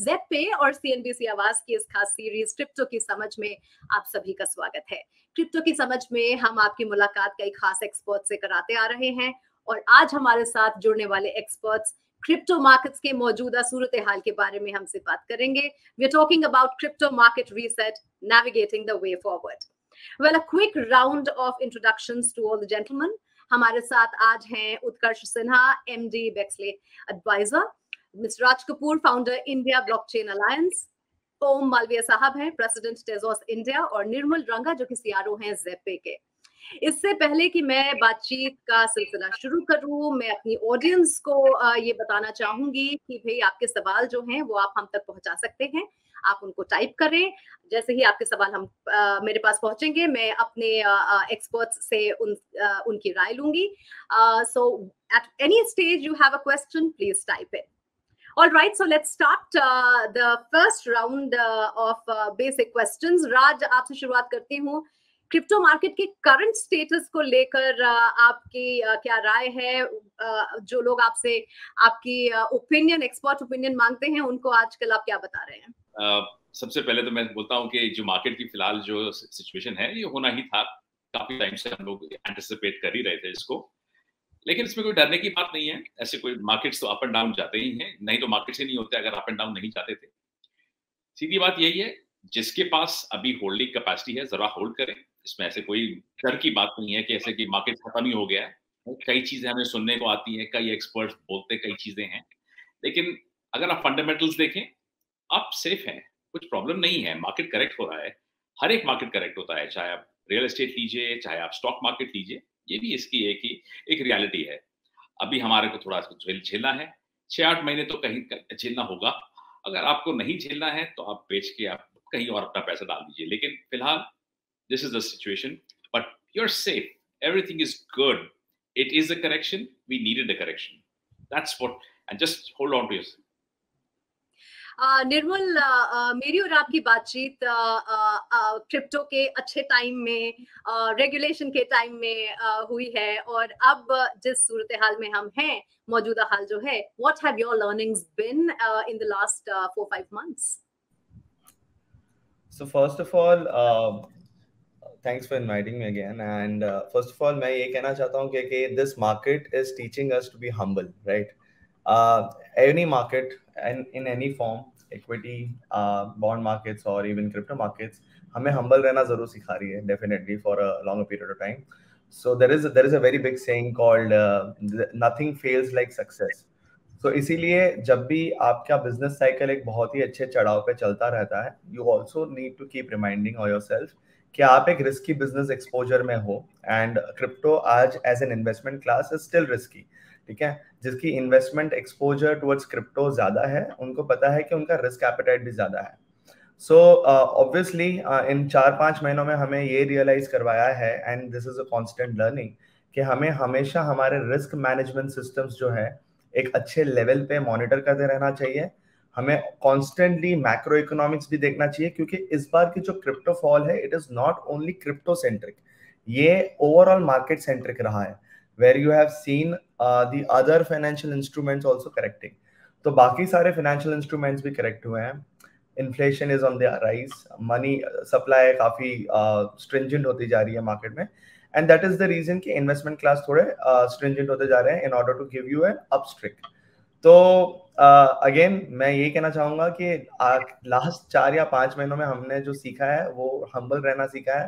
Z पे और CNBC आवाज की इस खास सीरीज क्रिप्टो की समझ में आप सभी का स्वागत है। क्रिप्टो की समझ में हम आपकी मुलाकात कई खास एक्सपर्ट से कराते आ रहे हैं और आज हमारे साथ जुड़ने वाले एक्सपर्ट्स क्रिप्टो मार्केट्स के मौजूदा सूरत हाल के बारे में हमसे बात करेंगे। We are talking about crypto market reset, navigating the way forward. Well, a quick round of introductions to all the gentlemen. हमारे साथ आज हैं Utkarsh Sinha, MD Bexley adviser, mister Raj Kapoor, founder India blockchain alliance, Om Malviya साहब हैं, प्रेसिडेंट टेजोस इंडिया, और निर्मल रंगा जो कि सीआरओ हैं ज़ेपे के। इससे पहले कि मैं बातचीत का सिलसिला शुरू करूं, मैं अपनी ऑडियंस को ये बताना चाहूंगी कि भाई आपके सवाल जो हैं वो आप हम तक पहुंचा सकते हैं। आप उनको टाइप करें। जैसे ही आपके सवाल हम मेरे पास पहुंचेंगे, मैं अपने एक्सपर्ट्स से उनकी राय लूंगी। So at any stage you have a question, please type it. All right, so let's start the first round of basic questions. राज, आपसे शुरुआत करती हूँ। क्रिप्टो मार्केट के करंट स्टेटस को लेकर आपकी क्या राय है? जो लोग आपसे आपकी ओपिनियन, एक्सपर्ट ओपिनियन मांगते हैं, उनको आजकल आप क्या बता रहे हैं? सबसे पहले तो मैं बोलता हूँ कि जो मार्केट की फिलहाल जो सिचुएशन है, ये होना ही था। काफी टाइम से हम लोग एंटिसिपेट कर ही रहे थे इसको, लेकिन इसमें कोई डरने की बात नहीं है। ऐसे कोई मार्केट्स तो अप एंड डाउन जाते ही हैं, नहीं तो मार्केट्स ही नहीं होते अगर अप एंड डाउन नहीं जाते थे। सीधी बात यही है, जिसके पास अभी होल्डिंग कैपेसिटी है जरा होल्ड करें। इसमें ऐसे कोई डर की बात नहीं है कि ऐसे कि मार्केट खत्म ही हो गया है। कई चीजें हमें सुनने को आती हैं, कई एक्सपर्ट्स बोलते कई चीजें हैं, लेकिन अगर आप फंडामेंटल्स देखें, आप सेफ हैं, कुछ प्रॉब्लम नहीं है। मार्केट करेक्ट हो रहा है, हर एक मार्केट करेक्ट होता है, चाहे आप रियल एस्टेट लीजिए, चाहे आप स्टॉक मार्केट लीजिए, ये भी इसकी एक रियलिटी है। अभी हमारे को थोड़ा झेलना है, 6-8 महीने तो कहीं झेलना होगा। अगर आपको नहीं झेलना है तो आप बेच के आप कहीं और अपना पैसा डाल दीजिए, लेकिन फिलहाल this is the situation, but you are safe, everything is good. It is a correction, we needed a correction, that's what, and just hold on to yourself. Nirmal, मेरी और आपकी बातचीत क्रिप्टो के अच्छे टाइम में, रेगुलेशन के टाइम में हुई है, और अब जिस सूरत हाल में हम हैं, मौजूदा हाल जो है, what have your learnings been in the last 4-5 months? So first of all, thanks for inviting me again. And first of all, मैं ये कहना चाहता हूँ कि this market is teaching us to be humble, right? Any market and in any form, equity, bond markets or even crypto markets, हमें humble रहना जरूर सिखा रही है, definitely for a longer period of time. So there is a very big saying called nothing fails like success. So इसीलिए जब भी आपका बिजनेस साइकिल एक बहुत ही अच्छे चढ़ाव पे चलता रहता है, you also need to keep reminding yourself कि आप एक रिस्की बिजनेस एक्सपोजर में हो, एंड क्रिप्टो आज as an investment class is still risky, ठीक है। जिसकी इन्वेस्टमेंट एक्सपोजर टुवर्ड्स क्रिप्टो ज्यादा है, उनको पता है कि उनका रिस्क एपेटाइट भी ज्यादा है। सो ऑब्वियसली इन 4-5 महीनों में हमें ये रियलाइज करवाया है, and this is a constant learning, कि हमें हमेशा हमारे रिस्क मैनेजमेंट सिस्टम्स जो है एक अच्छे लेवल पे मॉनिटर करते रहना चाहिए। हमें कॉन्स्टेंटली मैक्रो इकोनॉमिक्स भी देखना चाहिए, क्योंकि इस बार की जो क्रिप्टो फॉल है, it is not only crypto centric, ये ओवरऑल मार्केट सेंट्रिक रहा है, where you have seen the other financial instruments also correcting. तो बाकी सारे फाइनेंशियल इंस्ट्रूमेंट्स भी करेक्ट हुए हैं। Inflation is on the rise, money supply काफी स्ट्रिंजेंट होती जा रही है मार्केट में, and that is the reason कि इन्वेस्टमेंट क्लास थोड़े स्ट्रिंजेंट होते जा रहे हैं in order to give you an अपस्ट्रिक। तो अगेन मैं ये कहना चाहूंगा कि लास्ट 4 या 5 महीनों में हमने जो सीखा है वो हम्बल रहना सीखा है।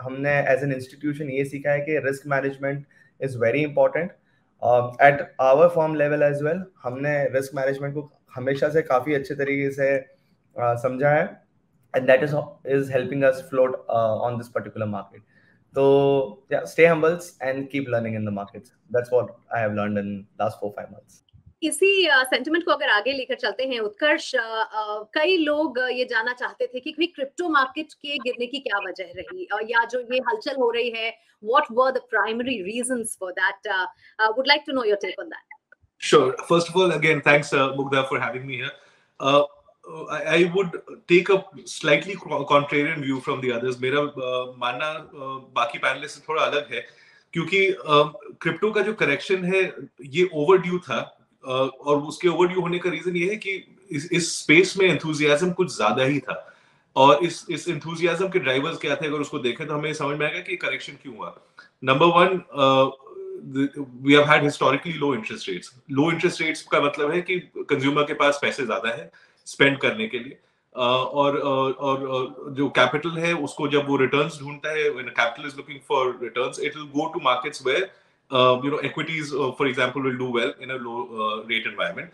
हमने एज एन इंस्टीट्यूशन ये सीखा है कि risk management is very important at our firm level as well. हमने रिस्क मैनेजमेंट को हमेशा से काफी अच्छे तरीके से समझा है, and that is helping us float on this particular market. So yeah, stay humble and keep learning in the markets. That's what I have learned in last 4-5 months. इसी सेंटिमेंट को अगर आगे लेकर चलते हैं उत्कर्ष, कई लोग ये जानना चाहते थे कि क्रिप्टो मार्केट के गिरने की क्या वजह रही, या जो ये हलचल हो रही है, what were the primary reasons for that? Would like to know your take on that. Sure. First of all, again, thanks Mugdha for having me here. I would take a slightly contrarian view from the others. मेरा मानना बाकी panelist से थोड़ा अलग है, क्योंकि crypto का जो करेक्शन है ये ओवरड्यू था, और उसके ओवरड्यू होने का रीजन ये है कि इस स्पेस में एंथुजियाज्म कुछ ज्यादा ही था, और इस एंथुजियाज्म के ड्राइवर्स क्या थे अगर उसको देखें तो हमें समझ में आएगा कि करेक्शन क्यों हुआ। Number one, we have had historically low interest rates. Low interest rates का मतलब है कि कंज्यूमर के पास पैसे ज्यादा है स्पेंड करने के लिए, और जो कैपिटल है उसको जब वो रिटर्न्स ढूंढता है, when capital is looking for returns, it will go to markets where equities for example will do well in a low rate environment.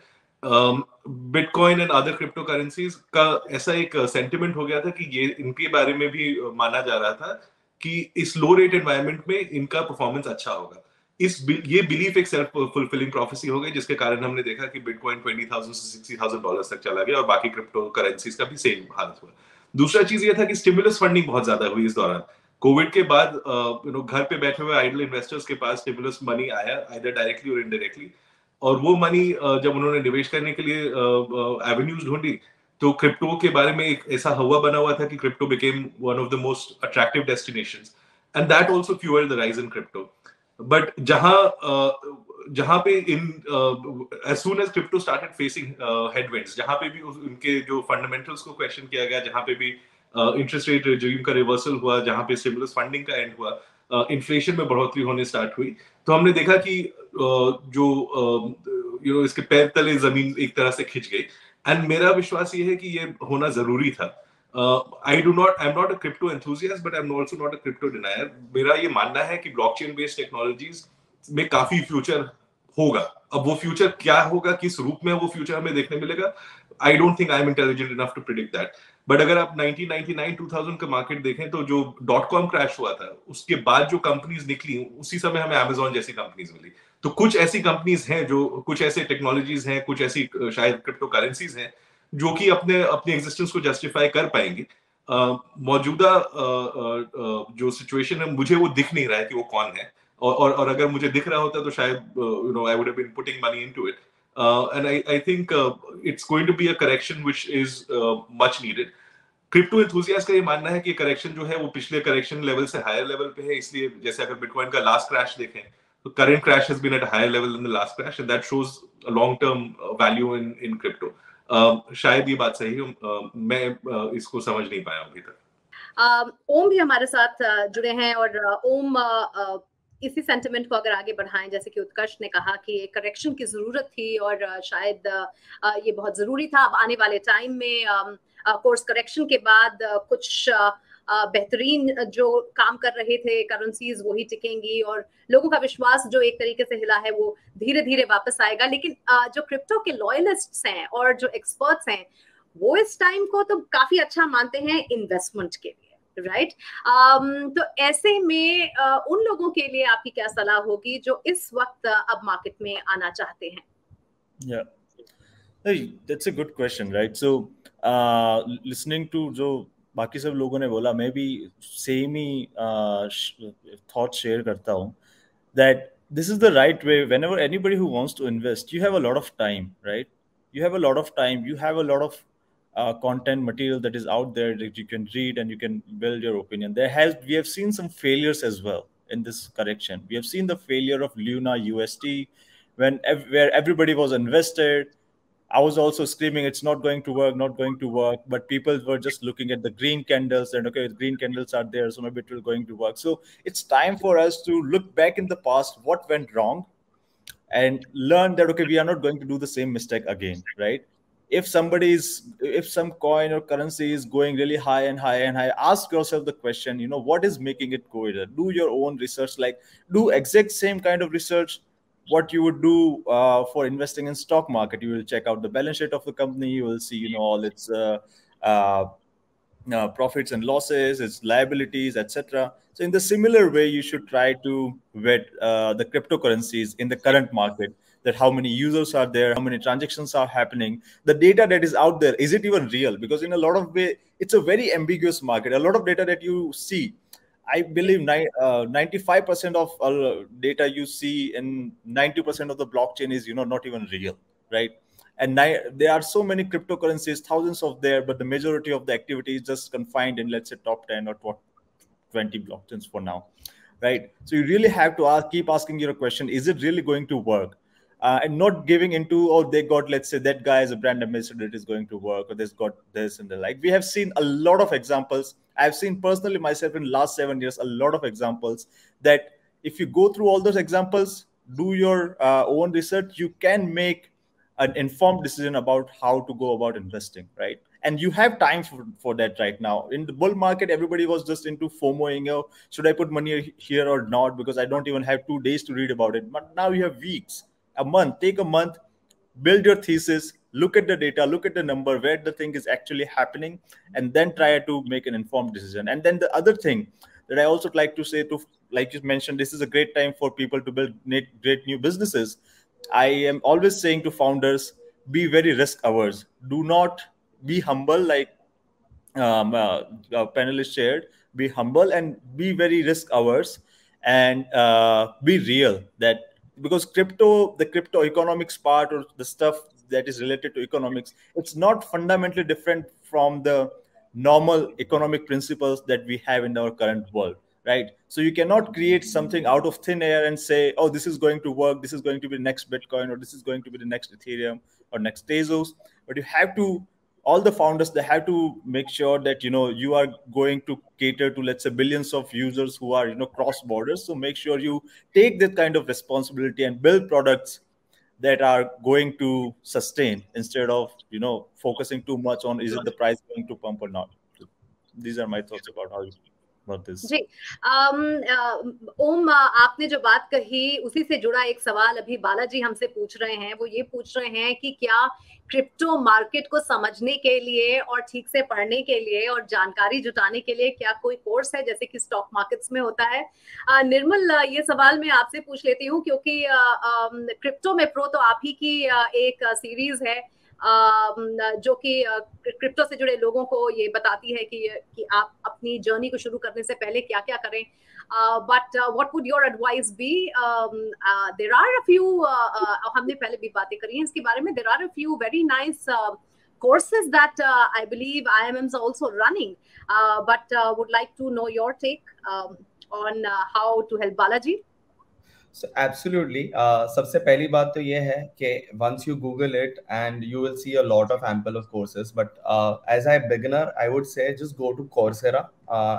Bitcoin and other crypto currencies का ऐसा एक सेंटिमेंट हो गया था कि ये इनके बारे में भी माना जा रहा था कि इस लो रेट एनवायरनमेंट में इनका परफॉर्मेंस अच्छा होगा। ये बिलीफ एक सेल्फ फुलफिलिंग प्रोफेसी हो गई, जिसके कारण हमने देखा कि बिटकॉइन $20,000 से $60,000 तक चला गया और बाकी क्रिप्टो करेंसीज का भी सेम हालत हुआ। दूसरा चीज ये था कि स्टिमुलस फंडिंग बहुत ज्यादा हुई इस दौरान। कोविड के बाद घर पे बैठे हुए आइडल इन्वेस्टर्स के पास स्टिमुलस मनी आया, आइदर डायरेक्टली और इनडायरेक्टली, और वो मनी जब उन्होंने निवेश करने के लिए एवेन्यूज ढूंढी तो क्रिप्टो के बारे में एक ऐसा हवा बना हुआ था कि crypto became one of the most attractive destinations, and that also fuelled the rise in crypto. But जहां पे as soon as crypto started facing headwinds, जहां पे भी उनके जो फंडामेंटल्स को क्वेश्चन किया गया, जहां पे भी इंटरेस्ट रेट रिज्यूम का रिवर्सल हुआ, जहां पे स्टिमुलस फंडिंग का एंड हुआ, इन्फ्लेशन में बढ़ोतरी होने स्टार्ट हुई, तो हमने देखा कि जो इसके पैर तले जमीन एक तरह से खिंच गई। एंड मेरा विश्वास ये है कि ये होना जरूरी था। I am not a crypto enthusiast but I am also not a crypto denier. मेरा ये मानना है कि ब्लॉकचेन बेस्ड टेक्नोलॉजीज में काफी फ्यूचर होगा। अब वो फ्यूचर क्या होगा, किस रूप में वो फ्यूचर हमें देखने मिलेगा, I don't think I am intelligent enough to predict that. But अगर आप 1999-2000 का मार्केट देखें तो जो .com क्रैश हुआ था उसके बाद जो कंपनीज निकली उसी समय हमें अमेजॉन जैसी कंपनीज मिली। तो कुछ ऐसी कंपनीज हैं, जो कुछ ऐसे टेक्नोलॉजीज हैं, कुछ ऐसी शायद क्रिप्टो करेंसीज हैं जो कि अपने एग्जिस्टेंस को जस्टिफाई कर पाएंगी। मौजूदा जो सिचुएशन है मुझे वो दिख नहीं रहा है कि वो कौन है, और अगर मुझे दिख रहा होता तो शायद I would have been putting money into it. And I think it's going to be a correction which is much needed. Crypto enthusiast का ये मानना है कि करेक्शन जो है वो पिछले करेक्शन लेवल से हायर लेवल पे है, इसलिए जैसे अगर बिटकॉइन का लास्ट क्रैश देखें तो current crash has been at higher level than the last crash, and that shows a long term value in crypto. शायद ये बात सही हो, मैं इसको समझ नहीं पाया अभी तक। ओम भी हमारे साथ जुड़े हैं, और ओम इसी सेंटिमेंट को अगर आगे बढ़ाएं, जैसे कि उत्कर्ष ने कहा कि करेक्शन की जरूरत थी और शायद ये बहुत जरूरी था। अब आने वाले टाइम में कोर्स करेक्शन के बाद कुछ बेहतरीन जो काम कर रहे थे करेंसीज वही टिकेंगी, और लोगों का विश्वास जो एक तरीके से हिला है वो धीरे धीरे वापस आएगा। लेकिन जो क्रिप्टो के लॉयलिस्ट्स हैं और जो एक्सपर्ट्स हैं वो इस टाइम को तो काफी अच्छा मानते हैं इन्वेस्टमेंट के लिए, राइट? तो ऐसे में उन लोगों के लिए आपकी क्या सलाह होगी जो इस वक्त अब मार्केट में आना चाहते हैं? Yeah, that's a good question, right? So listening to जो बाकी सब लोगों ने बोला, मैं भी सेम ही थॉट शेयर करता हूँ that this is the right way. Whenever anybody who wants to invest, you have a lot of time, right? You have a lot of time, you have a lot of content material that is out there that you can read and you can build your opinion. We have seen some failures as well in this correction. We have seen the failure of Luna UST where everybody was invested. I was also screaming, it's not going to work. But people were just looking at the green candles and okay, green candles are there, so maybe it will going to work. So it's time for us to look back in the past, what went wrong, and learn that, okay, we are not going to do the same mistake again, right? If some coin or currency is going really high and high and high, ask yourself the question, what is making it go there? Do your own research, like do exact same kind of research what you would do for investing in stock market. You will check out the balance sheet of the company. You will see, all its profits and losses, its liabilities, etc. So in the similar way, you should try to vet the cryptocurrencies in the current market, that how many users are there, how many transactions are happening, the data that is out there, is it even real? Because in a lot of way, it's a very ambiguous market. A lot of data that you see, I believe 95% of data you see in 90% of the blockchain is, not even real, right? And there are so many cryptocurrencies, thousands of there, but the majority of the activity is just confined in, let's say, top 10 or top 20 blockchains for now, right? So you really have to keep asking your question, is it really going to work? and not giving into, oh, they got, let's say, that guy is a brand ambassador, it is going to work, or there's got this and the like. We have seen a lot of examples. I've seen personally myself in the last 7 years, a lot of examples that if you go through all those examples, do your own research, you can make an informed decision about how to go about investing, right? And you have time for that right now. In the bull market, everybody was just into FOMOing, oh, should I put money here or not? Because I don't even have 2 days to read about it. But now you have weeks, a month. Take a month, build your thesis, look at the data, look at the number, where the thing is actually happening, and then try to make an informed decision. And then the other thing that I also like to say, to, like you mentioned, this is a great time for people to build great new businesses. I am always saying to founders, be very risk averse. Do not be humble, like panelists shared. Be humble and be very risk averse, and be real. That because the crypto economics part, or the stuff that is related to economics, it's not fundamentally different from the normal economic principles that we have in our current world, right? So you cannot create something out of thin air and say, oh, this is going to work, this is going to be the next Bitcoin, or this is going to be the next Ethereum or next Tezos. But you have to, all the founders, they have to make sure that, you are going to cater to, let's say, billions of users who are, cross borders. So make sure you take that kind of responsibility and build products that are going to sustain, instead of, focusing too much on, is it the price going to pump or not? These are my thoughts about this. जी, ओम, आपने जो बात कही उसी से जुड़ा एक सवाल अभी बालाजी हमसे पूछ रहे हैं। वो ये पूछ रहे हैं कि क्या क्रिप्टो मार्केट को समझने के लिए और ठीक से पढ़ने के लिए और जानकारी जुटाने के लिए क्या कोई कोर्स है, जैसे कि स्टॉक मार्केट्स में होता है? निर्मल, ये सवाल मैं आपसे पूछ लेती हूँ, क्योंकि क्रिप्टो में प्रो तो आप ही की एक सीरीज है जो कि क्रिप्टो से जुड़े लोगों को ये बताती है कि आप अपनी जर्नी को शुरू करने से पहले क्या क्या करें। But what would your advice be? There are a few, हमने पहले भी बातें करी हैं इसके बारे में, there are a few very nice courses that I believe IMMs are also running, but would like to know your take on how to help Balaji. So absolutely. सबसे पहली बात तो ये है कि once you Google it and you will see a lot of ample of courses. But as a beginner, I would say just go to Coursera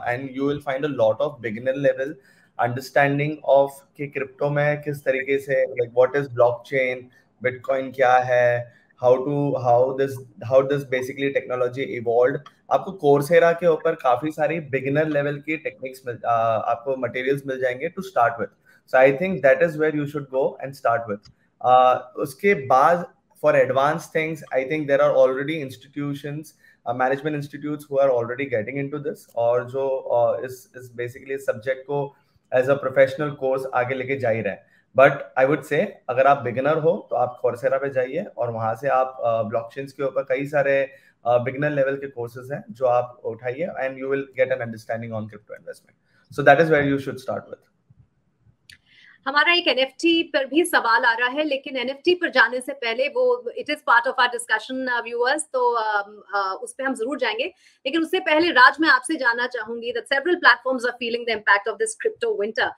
and you will find a lot of beginner level understanding of कि crypto में किस तरीके से, like what is blockchain, Bitcoin क्या है, how this basically technology evolved. आपको Coursera के ऊपर काफी सारी beginner level की techniques आपको materials मिल जाएंगे to start with. So I think that is where you should go and start with. Uske baad, for advanced things, I think there are already institutions, management institutes who are already getting into this, और जो is basically subject को as a professional course आगे लेके जा ही रहे हैं. But I would say अगर आप beginner हो तो आप Coursera पे जाइए और वहाँ से आप blockchains के ऊपर कई सारे beginner level के courses हैं जो आप उठाइए and you will get an understanding on crypto investment. So that is where you should start with. हमारा एक NFT पर भी सवाल आ रहा है, लेकिन NFT पर जाने से पहले वो it is part of our discussion viewers, तो उस पे हम जरूर जाएंगे। लेकिन उससे पहले राज, मैं आपसे जानना चाहूंगी that several platforms are feeling the impact of this crypto winter.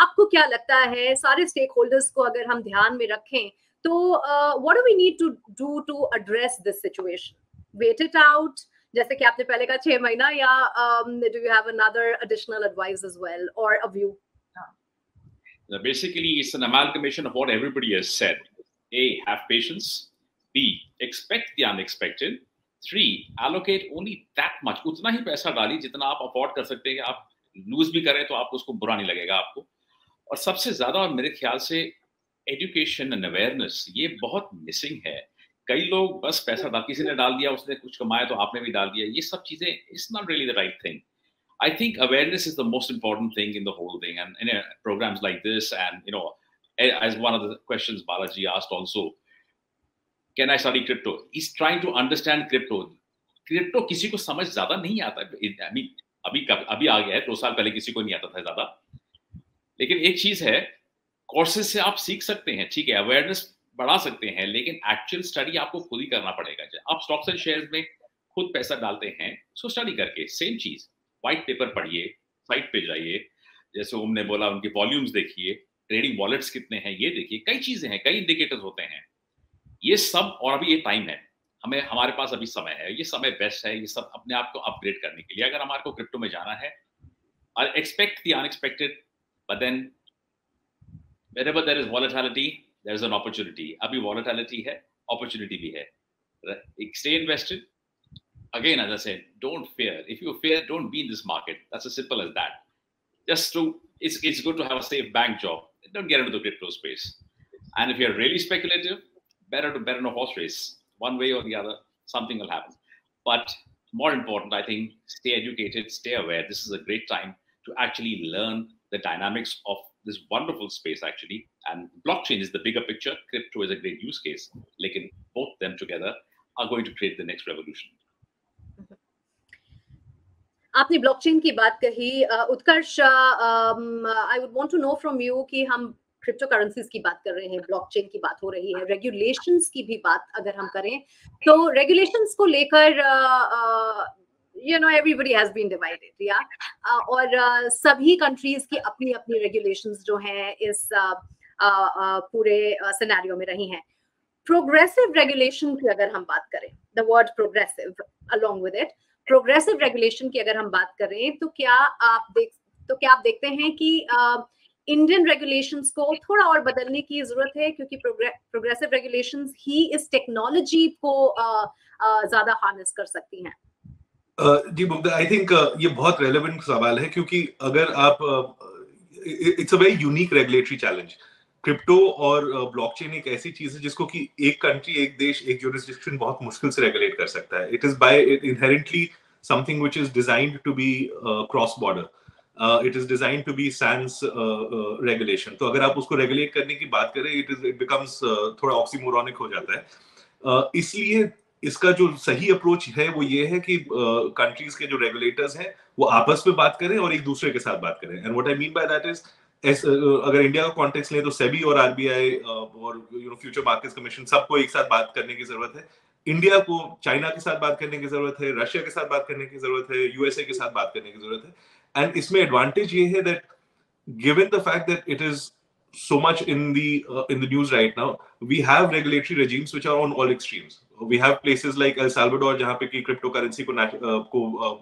आपको क्या लगता है, सारे स्टेक होल्डर्स को अगर हम ध्यान में रखें तो what do we need to do to address this situation? Wait it out, जैसे कि आपने पहले कहा 6 महीना, या do you have another additional advice as well और a view? Basically, it's an amalgamation of what everybody has said. A, have patience. B, expect the unexpected. 3, allocate only that much. उतना ही पैसा डालिए जितना आप अफोर्ड कर सकते हैं। आप लूज भी करें तो आपको उसको बुरा नहीं लगेगा आपको। और सबसे ज्यादा मेरे ख्याल से एजुकेशन एंड अवेयरनेस, ये बहुत मिसिंग है। कई लोग बस पैसा डाल, किसी ने डाल दिया, उसने कुछ कमाया तो आपने भी डाल दिया, ये सब चीजें it's not really the right thing. I think awareness is the most important thing in the whole thing, and in programs like this, and as one of the questions Balaji asked also, can I study crypto? He's trying to understand crypto. Crypto किसी को समझ ज्यादा नहीं आता। I mean, अभी आ गया है, 2 साल पहले किसी को नहीं आता था ज्यादा। लेकिन एक चीज है, कोर्सेज से आप सीख सकते हैं, ठीक है, अवेयरनेस बढ़ा सकते हैं, लेकिन एक्चुअल स्टडी आपको खुद ही करना पड़ेगा। आप स्टॉक्स एंड शेयर्स में खुद पैसा डालते हैं, सो स्टडी करके सेम चीज, व्हाइट पेपर पढ़िए, साइट पे जाइए, जैसे ओम ने बोला उनके वॉल्यूम्स देखिए, ट्रेडिंग वॉलेट्स कितने हैं ये देखिए, कई चीजें हैं, कई इंडिकेटर्स होते हैं ये सब। और अभी ये टाइम है, हमारे पास अभी समय है, ये समय बेस्ट है ये सब अपने आप को अपग्रेड करने के लिए। अगर हमारे को क्रिप्टो में जाना है, I expect the unexpected, but then wherever there is volatility there is an opportunity. अभी volatility है, opportunity भी है, stay invested. Again, as I said, don't fear. If you fear, don't be in this market. That's as simple as that. It's good to have a safe bank job. Don't get into the crypto space. And if you're really speculative, better to bet on a horse race. One way or the other, something will happen. But more important, I think, stay educated, stay aware. This is a great time to actually learn the dynamics of this wonderful space, actually. And blockchain is the bigger picture. Crypto is a great use case. Like both them together are going to create the next revolution. आपने blockchain की बात कही, Utkarsh, I would want to know from you कि हम crypto currencies की बात कर रहे हैं, ब्लॉकचेन की बात हो रही है, रेगुलेशंस की भी बात अगर हम करें तो रेगुलेशंस को लेकर everybody has been divided, और सभी कंट्रीज की अपनी अपनी रेगुलेशंस जो हैं इस पूरे सिनेरियो में रही हैं। प्रोग्रेसिव रेगुलेशन की अगर हम बात करें, the word progressive along with it, progressive regulation की अगर हम बात करें तो क्या आप देखते हैं कि इंडियन रेगुलेशंस को थोड़ा और बदलने की जरूरत है, क्योंकि प्रोग्रेसिव रेगुलेशंस ही इस टेक्नोलॉजी को ज्यादा हार्नेस कर सकती हैं? जी मुग्धा, आई थिंक ये बहुत रेलेवेंट सवाल है, क्योंकि अगर आप it's a very unique regulatory challenge. Crypto और ब्लॉकचेन एक ऐसी चीज है जिसको कि एक कंट्री, एक देश, एक ज्यूरिसडिक्शन बहुत मुश्किल से रेगुलेट कर सकता है। It is by inherently something which is designed to be cross border, it is designed to be sans regulation. तो अगर आप उसको रेगुलेट करने की बात करें, इट बिकम्स थोड़ा ऑक्सीमोरॉनिक हो जाता है। इसलिए इसका जो सही अप्रोच है वो ये है कि कंट्रीज के जो रेगुलेटर्स हैं वो आपस में बात करें और एक दूसरे के साथ बात करें। And what I mean by that is, अगर इंडिया का कॉन्टेक्स्ट लें तो सेबी और आरबीआई और फ्यूचर मार्केट्स कमीशन सबको एक साथ बात करने की जरूरत है। इंडिया को चाइना के साथ बात करने की जरूरत है, रशिया के साथ बात करने की जरूरत है, यूएसए के साथ बात करने की जरूरत है। एंड इसमें एडवांटेज ये है that given the fact that it is so much in the news right now, we have regulatory regimes which are on all extremes. We have places like El Salvador जहाँ पे की crypto currency को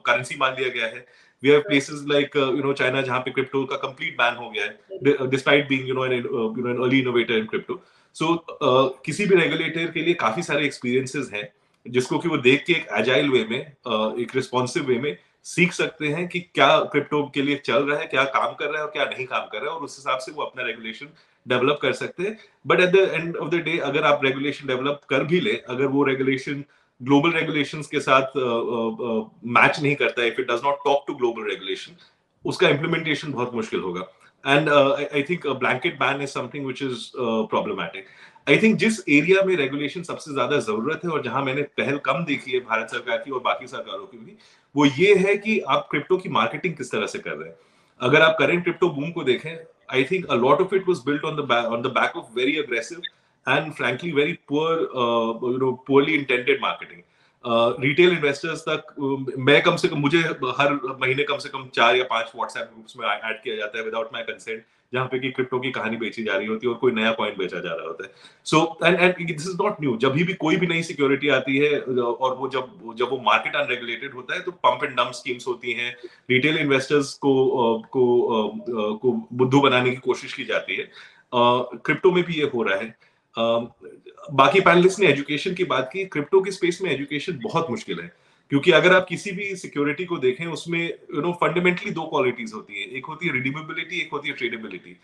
currency मान लिया गया है। We have places like China जहाँ पे क्रिप्टो का complete ban हो गया है, despite being an early innovator in crypto. So किसी भी रेगुलेटर के लिए काफी सारे एक्सपीरियंसेस हैं जिसको कि वो देख के एक एजाइल वे में, एक रिस्पॉन्सिव वे में सीख सकते हैं कि क्या क्रिप्टो के लिए चल रहा है, क्या काम कर रहा है और क्या नहीं काम कर रहा है, और उस हिसाब से वो अपना रेगुलेशन डेवलप कर सकते हैं। But at the end of the day अगर आप रेगुलेशन डेवलप कर भी ले, अगर वो रेगुलेशन ग्लोबल रेगुलेशंस के साथ मैच नहीं करता है, if it does not talk to global regulation, उसका इम्प्लीमेंटेशन बहुत मुश्किल होगा। And I think blanket ban is something which is problematic. I think जिस एरिया में रेगुलेशन सबसे ज्यादा जरूरत है और जहां मैंने पहल कम देखी है भारत सरकार की और बाकी सरकारों की भी, वो ये है कि आप क्रिप्टो की मार्केटिंग किस तरह से कर रहे हैं। अगर आप करेंट क्रिप्टो बूम को देखें, I think a lot of it was built on the back of very aggressive and frankly very poorly intended marketing. Retail investors तक मैं कम से कम, मुझे हर महीने कम से कम 4 या 5 व्हाट्सएप ग्रुप्स में ऐड किया जाता है विदाउट माय कंसेंट, जहाँ पे कि क्रिप्टो की कहानी बेची जा रही होती है और कोई नया कॉइन बेचा जा रहा होता है। So and this is not new. जब भी कोई भी नई सिक्योरिटी आती है और वो जब वो मार्केट अनरेगुलेटेड होता है तो पंप एंड डंप स्कीम्स होती हैं, रिटेल इन्वेस्टर्स को बुद्धू बनाने की कोशिश की जाती है। क्रिप्टो में भी ये हो रहा है। बाकी पैनलिस्ट ने एजुकेशन की बात की। क्रिप्टो की स्पेस में एजुकेशन बहुत मुश्किल है, क्योंकि अगर आप किसी भी सिक्योरिटी को देखें उसमें फंडामेंटली 2 क्वालिटीज होती है, एक होती है रिडीमेबिलिटी, एक होती है ट्रेडेबिलिटी।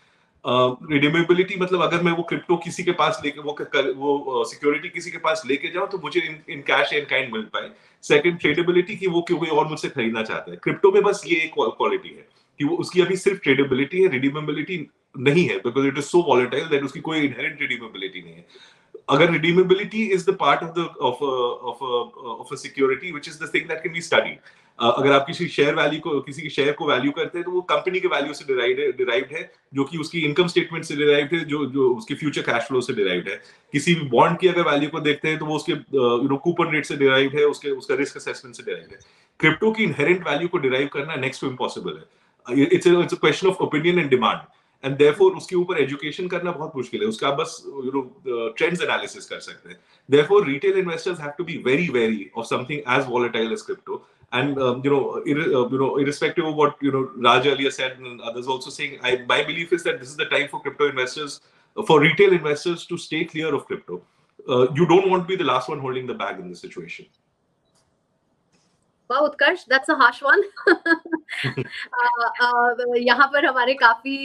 रिडीमेबिलिटी मतलब अगर मैं वो क्रिप्टो किसी के पास लेके वो सिक्योरिटी किसी के पास लेके जाऊं तो मुझे इन कैश एंड काइंड मिल पाए। सेकंड, ट्रेडेबिलिटी की वो कोई और मुझसे खरीदना चाहता है। क्रिप्टो में बस ये एक क्वालिटी है कि वो उसकी अभी सिर्फ ट्रेडेबिलिटी है, रिडीमेबिलिटी नहीं है, because it is so volatile that उसकी कोई इनहेरेंट रिडीमेबिलिटी नहीं है। अगर redeemability is the part of a security which is the thing that can be studied, अगर आप किसी के शेयर को वैल्यू करते हैं तो वो कंपनी के वैल्यू से डिराइव्ड है, जो कि उसकी इनकम स्टेटमेंट से डिराइव्ड है, जो उसकी फ्यूचर कैश फ्लो से डिराइव्ड है। किसी भी बॉन्ड की अगर वैल्यू को देखते हैं तो वो उसके कूपन रेट से डिराइव्ड है, उसका रिस्क असेसमेंट से डिराइव्ड है। क्रिप्टो की इनहेरेंट वैल्यू को डिराइव करना नेक्स्ट टू इम्पॉसिबल है। It's a question of opinion and demand. And therefore उसके ऊपर एजुकेशन करना बहुत मुश्किल है, उसका आप बस ट्रेंड्स एनालिसिस कर सकते हैं. Therefore retail investors have to be very wary of something as volatile as crypto. And irrespective of what Raj earlier said and others also saying, my belief is that this is the time for crypto investors, for retail investors, to stay clear of crypto. You don't want to be the last one holding the bag in this situation. Wow, Utkarsh, that's a harsh one. यहाँ पर हमारे काफी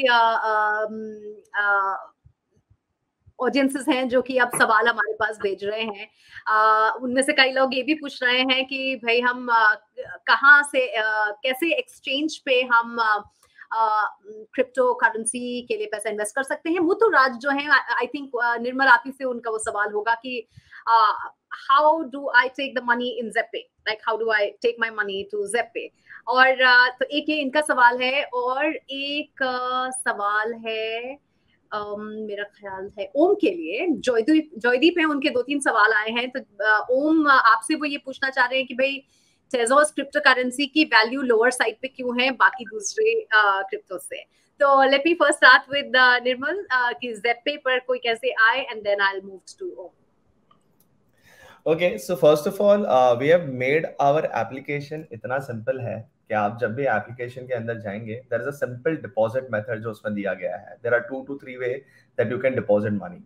audiences हैं जो कि अब सवाल हमारे पास भेज रहे हैं. उनमें से कई लोग ये भी पूछ रहे हैं कि भाई हम कहाँ से कैसे एक्सचेंज पे हम क्रिप्टो करेंसी के लिए पैसा इन्वेस्ट कर सकते हैं. मुतु राज जो है, आई थिंक निर्मल आप ही से उनका वो सवाल होगा कि how do I take the money in ZebPay, like how do I take my money to ZebPay. और तो एक ये इनका सवाल है, और एक सवाल है मेरा ख्याल है ओम के लिए. जॉयदीप है, उनके 2-3 सवाल आए हैं. तो ओम आपसे वो ये पूछना चाह रहे हैं कि भाई टेज़ोस क्रिप्टो करेंसी की वैल्यू लोअर साइड पे क्यों है बाकी दूसरे क्रिप्टो से. तो let me first start with Nirmal कि ज़ेपे पर कोई कैसे आए, and then I will move to Om. Okay, so first of all, we have made our application इतना simple है कि आप जब भी एप्लीकेशन के अंदर जाएंगे, there is a simple deposit method जो उसमें दिया गया है. There are 2 to 3 way that you can deposit money.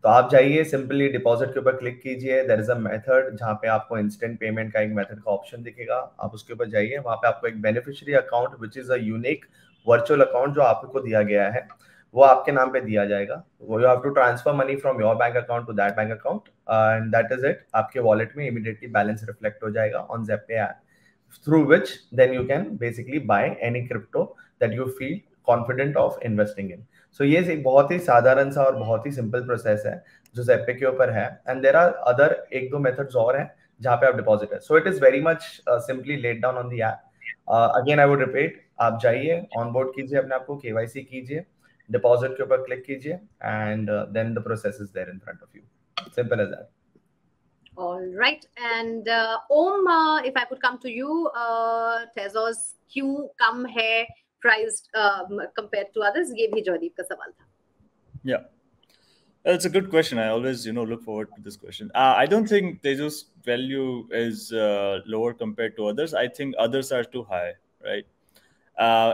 तो आप जाइए, सिंपली डिपॉजिट के ऊपर क्लिक कीजिए. देयर इज अ मेथड जहाँ पे आपको इंस्टेंट पेमेंट का एक मेथड का ऑप्शन दिखेगा. आप उसके ऊपर जाइए, वहाँ पे आपको एक beneficiary account which is a unique virtual account जो आपको दिया गया है वो आपके नाम पे दिया जाएगा. वो you have to transfer money from your bank account to that bank account and that is it. आपके वॉलेट में इमीडिएटली बैलेंस रिफ्लेक्ट हो जाएगा on ZebPay app, through which then you can basically buy any crypto that you feel confident of investing in. So ये एक बहुत ही साधारण सा और बहुत ही सिंपल प्रोसेस है जो ज़ेपे के ऊपर है. And there are other 1-2 methods और हैं जहाँ पे आप डिपॉजिट है. So it is very much simply laid down on the app. Again I would repeat, आप जाइए, ऑनबोर्ड कीजिए अपने आप को, केवाईसी कीजिए, डिपॉजिट के ऊपर क्लिक कीजिए, and then the process is there in front of you. Simple as that. All right, and Om, if I could come to you, Tezos क्यों कम है priced compared to others? ये भी जॉयदीप का सवाल था. Yeah, it's a good question. I always, look forward to this question. I don't think Tejo's value is lower compared to others. I think others are too high, right?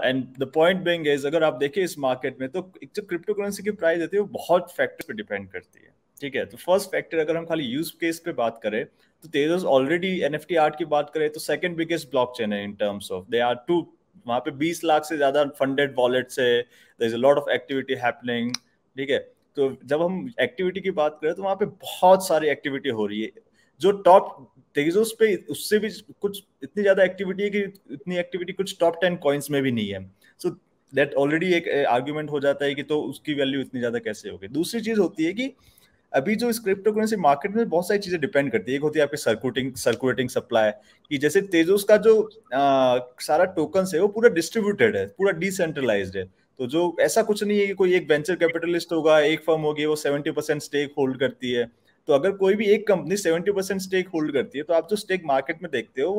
And the point being is, अगर आप देखें इस market में, तो जो crypto currency की price होती है वो बहुत फैक्टर पे डिपेंड करती है. ठीक है, तो फर्स्ट फैक्टर अगर हम खाली यूज केस पे बात करें तो तेजस ऑलरेडी एनएफटी आर्ट की बात करें तो सेकंड बिगेस्ट ब्लॉकचेन है in terms of they are two. वहाँ पे 20 लाख से ज्यादा फंडेड वॉलेट्स है. There is a lot of activity happening. ठीक है, तो जब हम एक्टिविटी की बात करें तो वहाँ पे बहुत सारी एक्टिविटी हो रही है. जो टॉप तेजस पे उससे भी कुछ इतनी ज्यादा एक्टिविटी है कि इतनी एक्टिविटी कुछ टॉप 10 कॉइन्स में भी नहीं है. सो दैट ऑलरेडी एक आर्ग्यूमेंट हो जाता है कि तो उसकी वैल्यू इतनी ज्यादा कैसे होगी. दूसरी चीज होती है कि अभी जो इस क्रिप्टो करेंसी मार्केट में बहुत सारी चीजें डिपेंड करती है. एक होती है आपकी सर्कुलेटिंग सप्लाई, कि जैसे तेजस का जो सारा टोकन्स है वो पूरा डिस्ट्रीब्यूटेड है, पूरा डिसेंट्रलाइज्ड है. तो जो ऐसा कुछ नहीं है कि कोई एक वेंचर कैपिटलिस्ट होगा, एक फर्म होगी, वो 70% स्टेक होल्ड करती है. तो अगर कोई भी एक कंपनी 70% स्टेक होल्ड करती है तो आप जो स्टेक मार्केट में देखते हो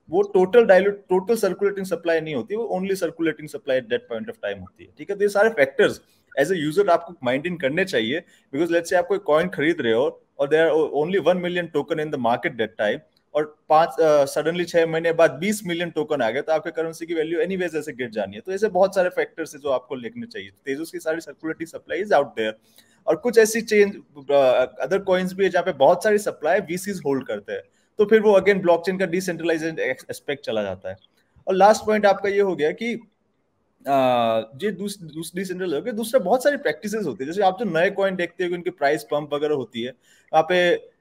वो टोटल सर्कुलेटिंग सप्लाई नहीं होती, वो only circulating supply at that point of time होती है. ठीक है, तो ये सारे फैक्टर्स एज ए यूजर आपको मेंटेन करने चाहिए. बिकॉज लेट्स से आप कोई कॉइन खरीद रहे हो और there are only 1 million token in the market that time, और सडनली 6 महीने बाद 20 मिलियन टोकन आ गए, तो आपके करेंसी की वैल्यू एनीवेज ऐसे गिर जानी है. तो ऐसे बहुत सारे फैक्टर्स है जो आपको देखने चाहिए. तेजस की सारी circulating supply is out there, और कुछ ऐसी चेंज अदर कॉइन्स भी है जहाँ पे बहुत सारी सप्लाई वीसीज होल्ड करते हैं. तो फिर वो अगेन ब्लॉकचेन का डिसेंट्रलाइजेशन एस्पेक्ट चला जाता है. और लास्ट पॉइंट आपका ये हो गया कि ये दूसरी सेंट्रल हो गया. दूसरा बहुत सारी प्रैक्टिसेस होती है. जैसे आप जो नए कॉइन देखते हो उनकी प्राइस पंप वगैरह होती है, वहाँ पे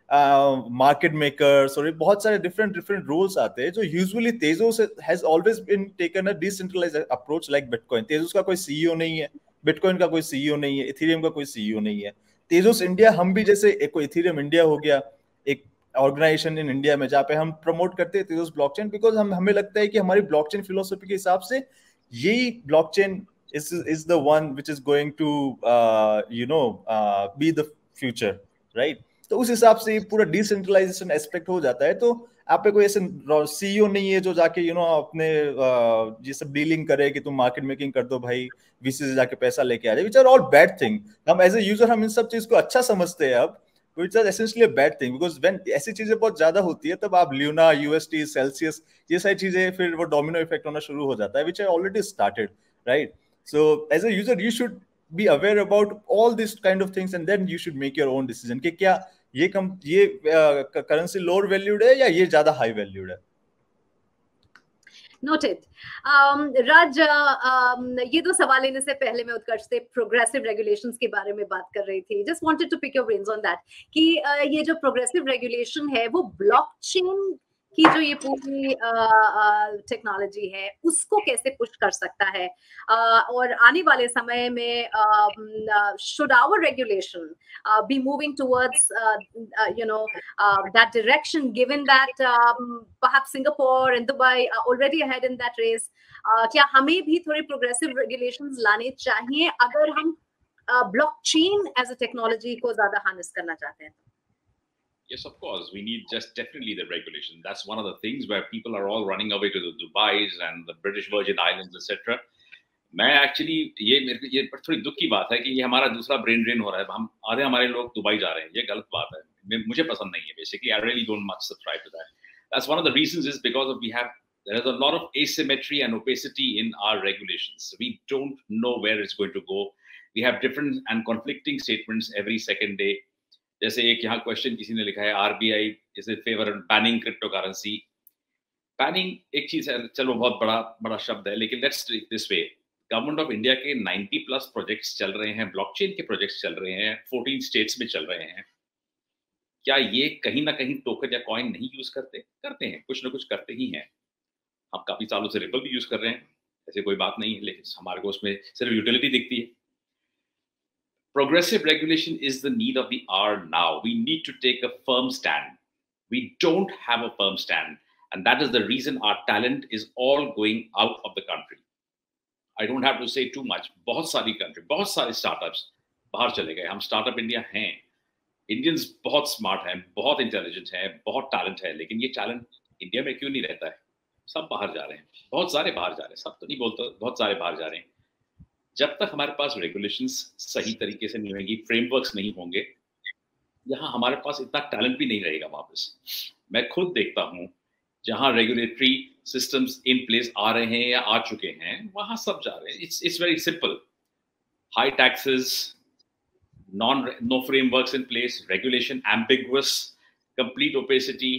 मार्केट मेकर्स और बहुत सारे डिफरेंट रोल्स आते हैं. जो usually Tezos has always been taken a decentralized approach like bitcoin. Tezos का कोई सीईओ नहीं है, बिटकॉइन का कोई सीईओ नहीं है, इथेरियम का कोई सीईओ नहीं है. तेजस इंडिया, हम भी जैसे एक कोई इथेरियम इंडिया हो गया, एक ऑर्गेनाइजेशन इन इंडिया में जहाँ पे हम प्रमोट करते हैं तेजस ब्लॉकचेन, बिकॉज हमें लगता है कि हमारी ब्लॉकचेन फिलोसफी के हिसाब से यही blockchain is the one which is going to be the future, right? तो उस हिसाब से पूरा डिसेंट्रलाइजेशन एस्पेक्ट हो जाता है. तो आप पे कोई ऐसे सीईओ नहीं है जो जाके अपने ये सब डीलिंग करे कि तुम मार्केट मेकिंग कर दो भाई, वीसी से जाके पैसा लेके आ जाए, which are all bad thing. हम एज ए यूजर हम इन सब चीज को अच्छा समझते हैं अब, which are essentially a bad thing, because when ऐसी चीजें बहुत ज्यादा होती है तब आप ल्यूना, यूएसटी, सेल्सियस, ये सारी चीजें फिर वो डोमिनो इफेक्ट होना शुरू हो जाता है, which I already started, right? So as a user you should be aware about all this kind of things and then you should make your own decision कि क्या ये करेंसी लोअर वैल्यूड है या ये ज्यादा हाई वैल्यूड है। Noted. राज, ये दो सवाल लेने से पहले मैं उत्कर्ष से प्रोग्रेसिव रेगुलेशंस के बारे में बात कर रही थी। Just wanted to pick your brains on that कि ये जो प्रोग्रेसिव रेगुलेशन है वो ब्लॉकचेन की जो ये पूरी टेक्नोलॉजी है उसको कैसे पुश कर सकता है, और आने वाले समय में should our regulation be moving towards that direction, given that perhaps Singapore and Dubai are already ahead in that race? क्या हमें भी थोड़े प्रोग्रेसिव रेगुलेशंस लाने चाहिए अगर हम ब्लॉकचेन एज अ टेक्नोलॉजी को ज्यादा हार्नेस करना चाहते हैं? Yes, of courस. We need just definitely the regulation. That's one of the things where people are all running away to the Dubais and the British Virgin Islands, etc. मैं actually ये थोड़ी दुख की बात है कि ये हमारा दूसरा ब्रेन ड्रेन हो रहा है। हम आधे हमारे लोग दुबई जा रहे हैं, ये गलत बात है, मुझे पसंद नहीं है। Basically I really don't much subscribe to that. That's one of the reasons is because of there is a lot of asymmetry and opacity in our regulations. We don't know where it's going to go. We have different and conflicting statements every second day. जैसे एक यहाँ question किसी ने लिखा है, RBI is in favour of banning crypto currency. Banning एक चीज है, चलो बहुत बड़ा शब्द है, लेकिन let's take this way. Government of India के 90+ प्रोजेक्ट्स चल रहे हैं, ब्लॉकचेन के प्रोजेक्ट्स चल रहे हैं, 14 स्टेट्स में चल रहे हैं। क्या ये कहीं ना कहीं टोकन या कॉइन नहीं यूज करते हैं? कुछ ना कुछ करते ही हैं। हम काफी सालों से रिपल भी यूज कर रहे हैं, ऐसे कोई बात नहीं है, लेकिन हमारे को उसमें सिर्फ यूटिलिटी दिखती है। Progressive regulation is the need of the hour now. We need to take a firm stand. We don't have a firm stand, and that is the reason our talent is all going out of the country. I don't have to say too much. बहुत सारे startups बाहर चले गए। हम startup India हैं, Indians बहुत smart हैं, बहुत intelligent हैं, बहुत talent है, लेकिन ये talent India में क्यों नहीं रहता है? सब बाहर जा रहे हैं, बहुत सारे बाहर जा रहे हैं, सब तो नहीं बोलता, बहुत सारे बाहर जा रहे हैं। जब तक हमारे पास रेगुलेशंस सही तरीके से नहीं होंगी, फ्रेमवर्क्स नहीं होंगे, यहाँ हमारे पास इतना टैलेंट भी नहीं रहेगा वापस। मैं खुद देखता हूँ जहाँ रेगुलेटरी सिस्टम्स इन प्लेस आ रहे हैं या आ चुके हैं, वहाँ सब जा रहे हैं। It's very simple, high taxes, no frameworks in place, regulation ambiguous, complete opacity,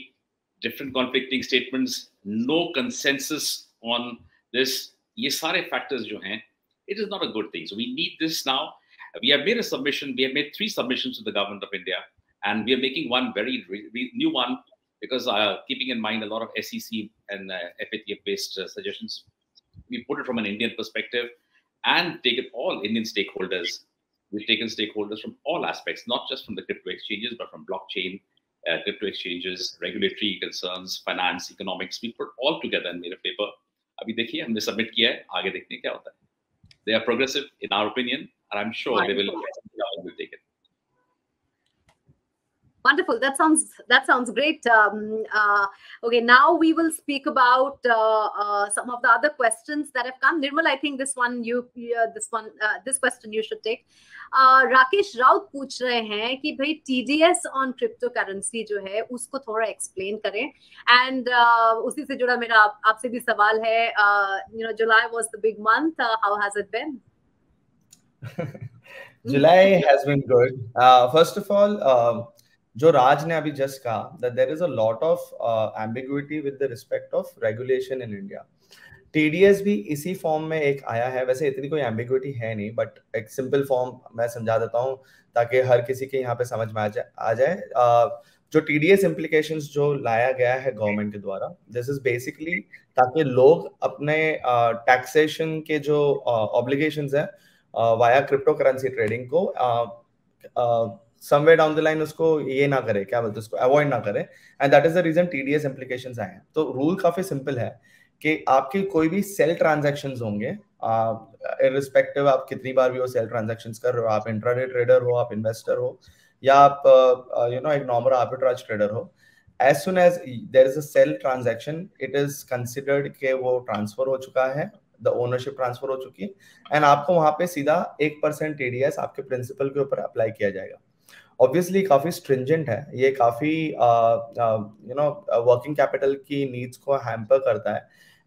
different conflicting statements, no consensus on this. ये सारे फैक्टर्स जो हैं, it is not a good thing. So we need this now. We have made a submission. We have made 3 submissions to the government of India, and we are making one very new one because keeping in mind a lot of SEC and FATF-based suggestions. We put it from an Indian perspective and taken all Indian stakeholders. We've taken stakeholders from all aspects, not just from the crypto exchanges, but from blockchain, crypto exchanges, regulatory concerns, finance, economics. We put all together and made a paper. अभी देखिए हमने submit किया है, आगे देखते हैं क्या होता है। They are progressive in our opinion, and I'm sure they will take it. Wonderful. That sounds great. Okay, now we will speak about some of the other questions that have come. Nirmal, I think this question you should take. Rakesh Raut पूछ रहे हैं कि भाई TDS on cryptocurrency जो है उसको थोड़ा explain करें, and उसी से जुड़ा मेरा आपसे भी सवाल है, July was the big month. How has it been? July has been good. First of all, जो राज ने अभी जस्ट कहा, that there is a lot of ambiguity with the respect of regulation in India. TDS भी इसी form में एक आया है, वैसे इतनी कोई ambiguity है नहीं, बट एक सिंपल फॉर्म मैं समझा देता हूँ ताकि हर किसी के यहाँ पे समझ में आ जाए। जो TDS implications जो लाया गया है गवर्नमेंट के द्वारा, दिस इज बेसिकली ताकि लोग अपने टैक्सेशन के जो ऑब्लिगेशंस है वाया क्रिप्टो करेंसी ट्रेडिंग को somewhere down the line उसको ये ना करे, क्या बोलते हैं उसको, अवॉइड ना करे, and that is the reason TDS implications आए हैं। तो रूल काफी सिंपल है कि आपके कोई भी सेल ट्रांजैक्शंस होंगे, इररिस्पेक्टिव आप कितनी बार भी वो सेल ट्रांजैक्शंस कर रहे हो, आप इंट्राडे ट्रेडर हो, आप इन्वेस्टर हो, या आप एक नॉर्मल आर्बिट्राज ट्रेडर हो, as soon as there is a sell transaction, it is considered कि वो transfer हो चुका है, the ownership transfer हो चुकी है, and आपको वहाँ पे सीधा 1% TDS आपके प्रिंसिपल के ऊपर अप्लाई किया जाएगा. Obviously काफी stringent है, ये काफी working capital की needs को hamper करता है,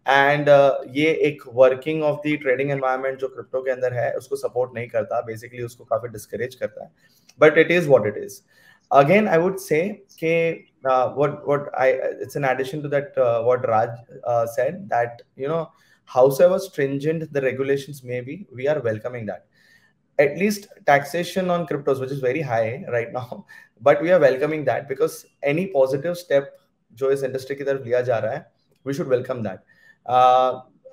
and ये एक working of the trading environment जो crypto के अंदर है उसको support नहीं करता, basically उसको काफी discourage करता है, but it is what it is. Again, I would say कि it's in addition to that what Raj said, that howsoever stringent the regulations may be, we are welcoming that. At least taxation on cryptos, which is very high right now, but we are welcoming that because any positive step जो इस industry की तरफ लिया जा रहा है, we should welcome that.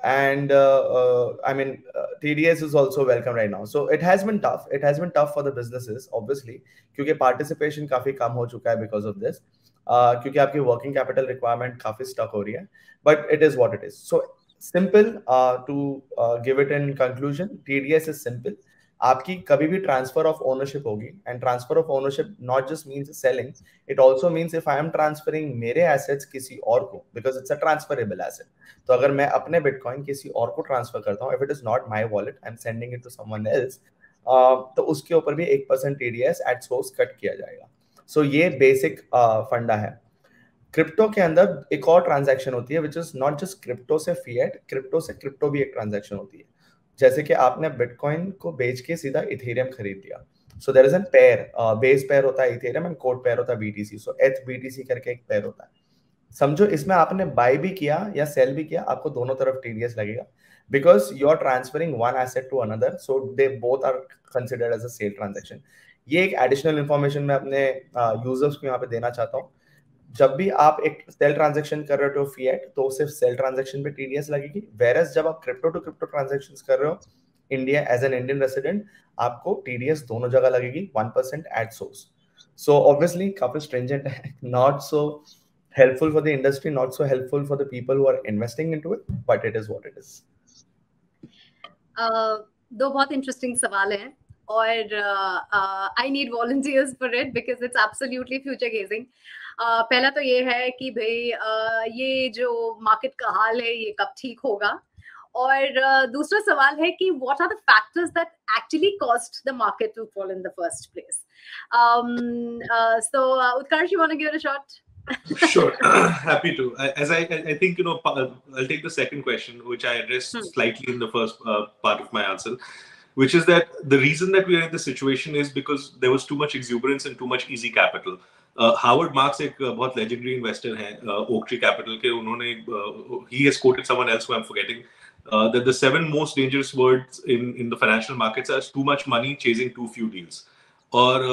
I mean, TDS is also welcome right now. So it has been tough. It has been tough for the businesses, obviously, क्योंकि participation काफी कम हो चुका है because of this. क्योंकि आपकी working capital requirement काफी stuck हो रही है. But it is what it is. So simple to give it in conclusion, TDS is simple. आपकी कभी भी transfer of ownership होगी, and transfer of ownership not just means selling, it also means if I am transferring मेरे assets किसी और को, because it's a transferable asset. तो अगर मैं अपने Bitcoin किसी और को transfer करता हूँ, if it is not my wallet, I'm sending it to someone else, तो उसके ऊपर भी 1% TDS at source cut किया जाएगा. So ये basic फंडा है. क्रिप्टो के अंदर एक और ट्रांजैक्शन होती है, which is not just crypto से fiat, क्रिप्टो से क्रिप्टो भी एक ट्रांजैक्शन होती है. जैसे कि आपने बिटकॉइन को बेच के सीधा इथेरियम खरीद लिया. So there is an pair, base pair होता है इथेरियम एंड कोड पेयर होता है बीटीसी. सो एथ बीटीसी करके एक पेयर होता है. समझो इसमें आपने बाय भी किया या सेल भी किया, आपको दोनों तरफ टीडीएस लगेगा because you are transferring one asset to another, so they both are considered as a sale transaction. ये एक एडिशनल इंफॉर्मेशन मैं अपने यूजर्स को यहाँ पे देना चाहता हूँ. जब भी आप एक सेल ट्रांजैक्शन कर रहे हो फिएट, तो सिर्फ सेल ट्रांजैक्शन पे टीडीएस लगेगी. वेरएस जब आप क्रिप्टो टू क्रिप्टो ट्रांजैक्शंस कर रहे हो India as an Indian resident, आपको टीडीएस दोनों जगह लगेगी 1% एट सोर्स. सो ऑब्वियसली काफी स्ट्रिंजेंट है, not so helpful for the industry, not so helpful for the people who are investing into it, but it is what it is. दो बहुत interesting सवाल हैं और I need volunteers for it because it's absolutely future gazing. पहला तो ये है कि भाई ये जो मार्केट का हाल है ये कब ठीक होगा, और दूसरा सवाल है कि what are the factors that actually caused the market to fall in the first place. So Utkarsh, you want to give it a shot? Sure, happy to. As I think I'll take the second question, which I addressed slightly in the first part of my answer, which is that the reason that we are in this situation is because there was too much exuberance and too much easy capital. Howard Marks एक बहुत legendary investor है Oak Tree Capital के, उन्होंने he has quoted someone else who I'm forgetting that the 7 most dangerous words in the financial markets are too much money chasing too few deals. और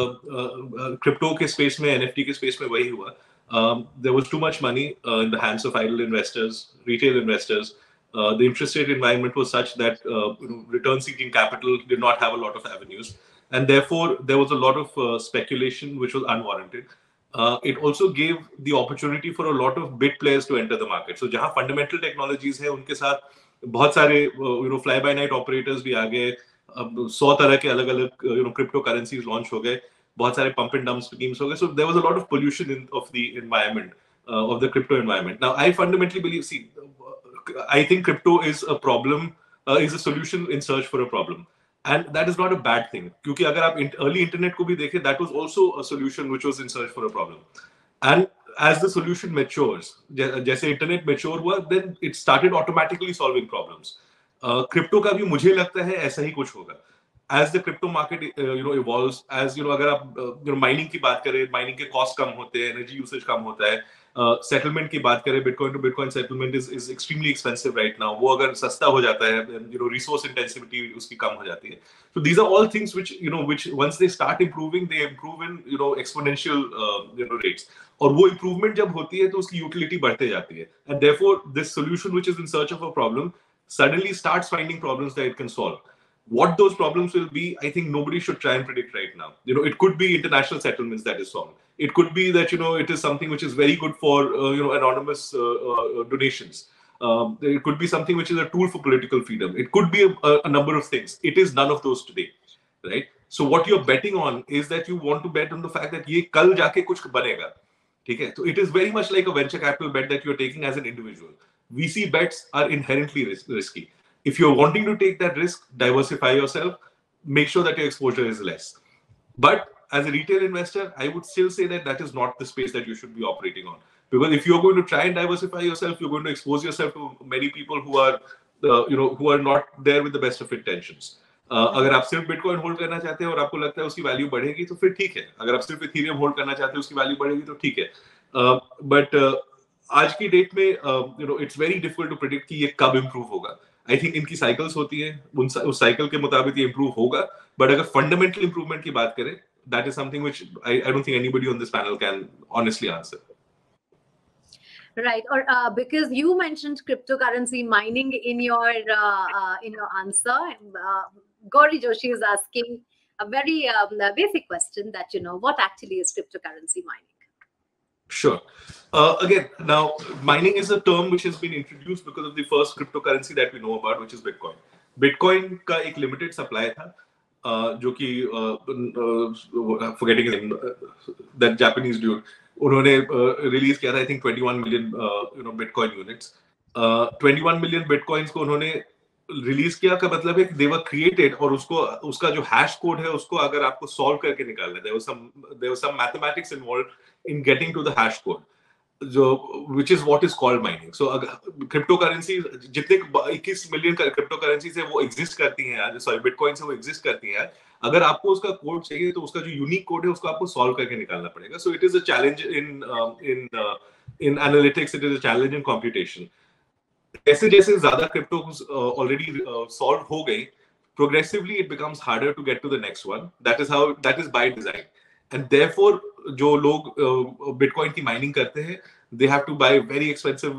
crypto के space में, NFT के space में वही हुआ. There was too much money in the hands of idle investors, retail investors. The interest rate environment was such that return-seeking capital did not have a lot of avenues, and therefore there was a lot of speculation which was unwarranted. It also gave the opportunity for a lot of bit players to enter the market. So जहाँ fundamental technologies है उनके साथ बहुत सारे fly-by-night operators भी आ गए. 100 तरह के अलग-अलग crypto currencies launch हो गए. बहुत सारे pump and dump schemes हो गए. So there was a lot of pollution of the environment, of the crypto environment. Now I fundamentally believe, I think crypto is a problem, is a solution in search for a problem, and that is not a bad thing. क्योंकि अगर आप early internet को भी देखें, that was also a solution which was in search for a problem. And as the solution matures, जैसे internet mature हुआ, then it started automatically solving problems. Crypto का भी मुझे लगता है ऐसा ही कुछ होगा. As the crypto market evolves, as अगर आप mining की बात करें, mining के cost कम होते हैं, energy usage कम होता है, settlement की बात करें, Bitcoin to Bitcoin settlement is extremely expensive right now. वो अगर सस्ता हो जाता है, resource intensity उसकी कम हो जाती है. So these are all things which once they start improving, they improve in exponential rates. और वो improvement जब होती है तो उसकी utility बढ़ते जाती है. And therefore this solution which is in search of a problem suddenly starts finding problems that it can solve. What those problems will be, I think nobody should try and predict right now. It could be international settlements that is solved. It could be that it is something which is very good for anonymous donations. It could be something which is a tool for political freedom. It could be a number of things. It is none of those today, right? So what you're betting on is that you want to bet on the fact that ये कल जाके कुछ बनेगा, ठीक है, तो it is very much like a venture capital bet that you're taking as an individual. VC bets are inherently risky. If you're wanting to take that risk, diversify yourself, make sure that your exposure is less. But as a retail investor, I would still say that that is not the space that you should be operating on. Because if you're going to try and diversify yourself, you're going to expose yourself to many people who are, who are not there with the best of intentions. अगर आप सिर्फ bitcoin hold करना चाहते हैं और आपको लगता है उसकी वैल्यू बढ़ेगी तो फिर ठीक है. अगर आप सिर्फ इथेरियम होल्ड करना चाहते हैं उसकी वैल्यू बढ़ेगी तो ठीक है. बट आज की डेट में it's very difficult to predict कि ये कब इंप्रूव होगा. आई थिंक इनकी साइकिल्स होती है, उस साइकिल के मुताबिक ये इंप्रूव होगा. बट अगर फंडामेंटल इंप्रूवमेंट की बात करें, that is something which I don't think anybody on this panel can honestly answer. Right, or because you mentioned cryptocurrency mining in your answer, Gauri Joshi is asking a very basic question that what actually is cryptocurrency mining? Sure. Again, now mining is a term which has been introduced because of the first cryptocurrency that we know about, which is Bitcoin. Bitcoin का एक limited supply था, जो कि forgetting his name, that Japanese dude, उन्होंने release किया था, I think 21 million Bitcoin units. 21 million Bitcoins को उन्होंने रिलीज किया का मतलब है कि they were created, और उसका जो हैश कोड है उसको अगर आपको सॉल्व करके निकालना है, there was some mathematics involved in getting to the hash code, which is what is called mining. So crypto currency जितने 21 मिलियन क्रिप्टो करेंसी से वो एग्जिस्ट करती हैं आज, सॉरी बिटकॉइन से वो एग्जिस्ट करती हैं, अगर आपको उसका कोड चाहिए तो उसका जो यूनिक कोड है उसको आपको सॉल्व करके निकालना पड़ेगा. सो it is a challenge in analytics, it is a challenge in computation. जैसे जैसे ज्यादा क्रिप्टो ऑलरेडी सॉल्व हो गई, progressively it becomes harder to get to the next one. That is by design. And therefore जो लोग bitcoin की mining करते हैं, they have to buy very expensive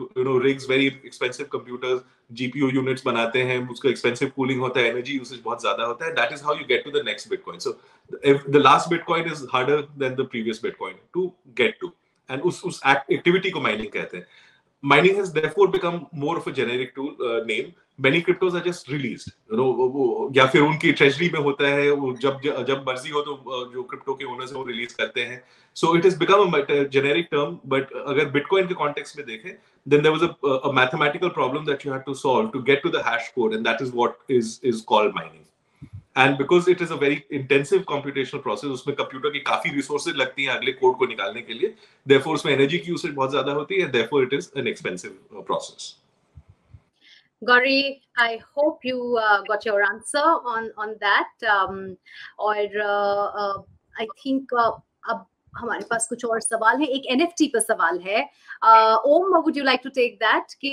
rigs, very expensive computers, GPU units बनाते हैं, उसका expensive cooling होता है, energy usage बहुत ज्यादा होता है. That is how you get to the next Bitcoin. So if the last Bitcoin is harder than the previous Bitcoin to get to, and उस activity को mining कहते हैं. Mining has therefore become more of a generic name. Many cryptos are just released, या फिर उनकी treasury में होता है, वो जब मर्जी हो तो जो क्रिप्टो के ओनर्स हैं वो रिलीज करते हैं. So it has become a generic term. But अगर बिटकॉइन के कॉन्टेक्स्ट में देखें, then there was a mathematical problem that you had to solve to get to the hash code, and that is what is called mining. And because it is a very intensive computational process, उसमें computer की काफी resources लगती हैं अगले code को निकालने के लिए, therefore उसमें एनर्जी की यूसेज बहुत ज्यादा होती है, therefore it is an expensive process. Gauri, I hope you got your answer on that. और I think अब हमारे पास कुछ और सवाल है. एक NFT पर सवाल है. ओम, would you like to take that? कि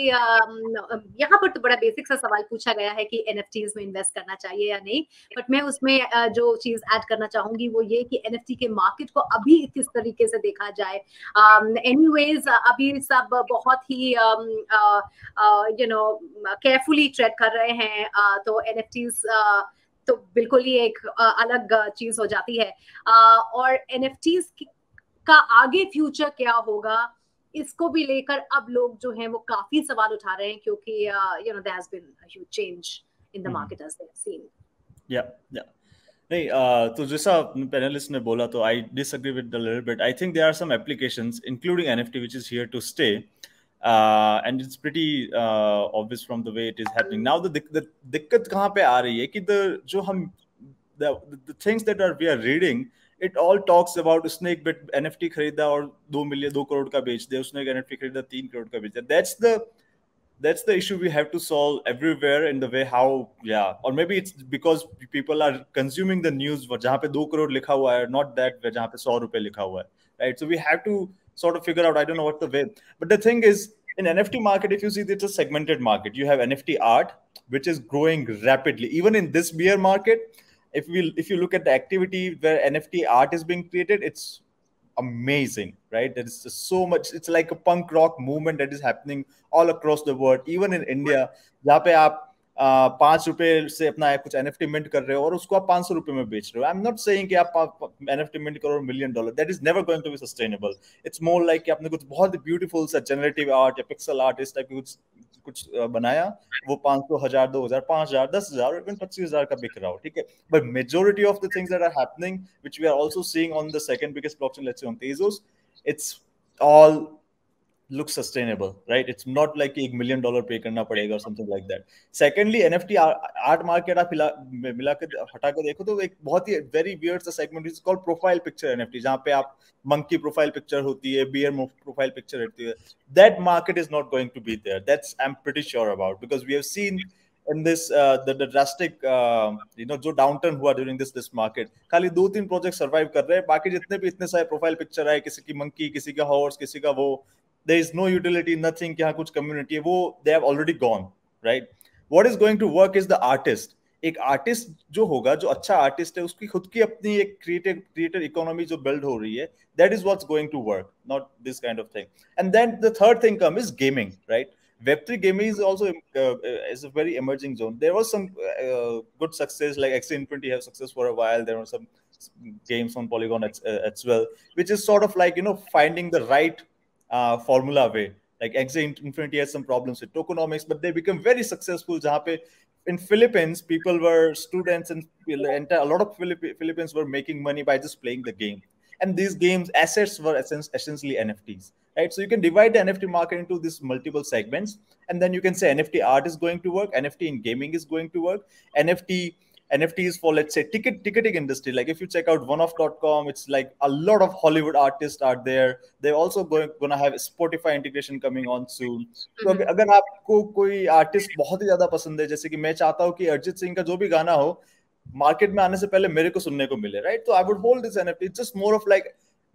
यहाँ पर तो बड़ा बेसिक सा सवाल पूछा गया है कि NFTs में इन्वेस्ट करना चाहिए या नहीं, बट मैं उसमें जो चीज ऐड करना चाहूंगी वो ये कि NFT के मार्केट को अभी किस तरीके से देखा जाए. एनीवेज अभी सब बहुत ही केयरफुली ट्रेड कर रहे हैं, तो NFTs तो बिल्कुल ही एक अलग चीज हो जाती है. और NFTs का आगे फ्यूचर क्या होगा, इसको भी लेकर अब लोग जो हैं वो काफी सवाल उठा रहे हैं, क्योंकि there has been a huge change in the market as they have seen. Yeah. नहीं, तो जैसा पैनलिस्ट ने बोला, तो I disagree with a little bit. I think there are some applications, including NFT, which is here to stay. And it's pretty obvious from the way it is happening now. The दिक्कत कहाँ पे आ रही है कि the things that we are reading, it all talks about उसने एक bit NFT खरीदा और 2 करोड़ का बेच दिया, उसने एक NFT खरीदा 3 करोड़ का बेच दिया. That's the issue we have to solve everywhere in the way how, or maybe it's because people are consuming the news जहाँ पे 2 करोड़ लिखा हुआ है, not that जहाँ पे 100 रुपए लिखा हुआ है, right? So we have to sort of figure out, I don't know what the way, but the thing is, in NFT market, if you see, it's a segmented market. You have NFT art, which is growing rapidly. Even in this bear market, if you look at the activity where NFT art is being created, it's amazing, right? There is just so much. It's like a punk rock movement that is happening all across the world, even in India, जहाँ पे आप 5 रुपए से अपना कुछ NFT mint कर रहे हो और उसको आप 500 रुपए में बेच रहे हो. I'm not saying कि आप NFT मिंट करो $1 million. That is never going to be sustainable. It's more like कि आपने कुछ बहुत beautiful सा generative art या pixel art इस टाइप की कुछ बनाया, वो 500, 1000, 2000, 5000, 10,000 और 25,000 का बिक रहा हो, ठीक है. But majority of the things that are happening, which we are also seeing on the second biggest blockchain, let's say on Tezos, it's all looks sustainable, right? It's not like $1 million pay करना पड़ेगा or something like that. Secondly, NFT art market आप मिला के हटा के देखो तो एक बहुत ही very weird सा segment is called profile picture NFT, जहाँ पे आप monkey profile picture होती है, bear profile picture होती है. That market is not going to be there. That's I'm pretty sure about, because we have seen in this the drastic जो downturn हुआ during this market, खाली 2-3 projects survive कर रहे हैं, बाकी जितने भी इतने सारे profile picture आए, किसी की monkey, किसी का horse, किसी का वो, there is no utility, nothing कि हाँ कुछ community है, वो they have already gone, right? What is going to work is the artist. एक आर्टिस्ट जो होगा, जो अच्छा आर्टिस्ट है, उसकी खुद की अपनी एक क्रिएटर इकोनॉमी जो बिल्ड हो रही है, that is what's going to work, not this kind of thing. And then the third thing comes is gaming, right? Web3 gaming is also is a very emerging zone. There was some good success, like Axie Infinity have success for a while. There were some games on Polygon as well, which is sort of like, finding the right formula way. Like Axie Infinity has some problems with tokenomics, but they become very successful. Jahan pe in Philippines, people were students, and a lot of Philippines were making money by just playing the game. And these games assets were essentially NFTs, right? So you can divide the NFT market into these multiple segments, and then you can say NFT art is going to work, NFT in gaming is going to work, NFTs for, let's say, ticketing industry. Like if you check out oneoff.com, it's like a lot of Hollywood artists are there. They're also gonna have Spotify integration coming on soon. So अगर आपको कोई artist बहुत ही ज्यादा पसंद है, जैसे कि मैं चाहता हूँ कि अरिजीत सिंह का जो भी गाना हो मार्केट में आने से पहले मेरे को सुनने को मिले, राइट? तो I would hold this NFT. It's just more of like,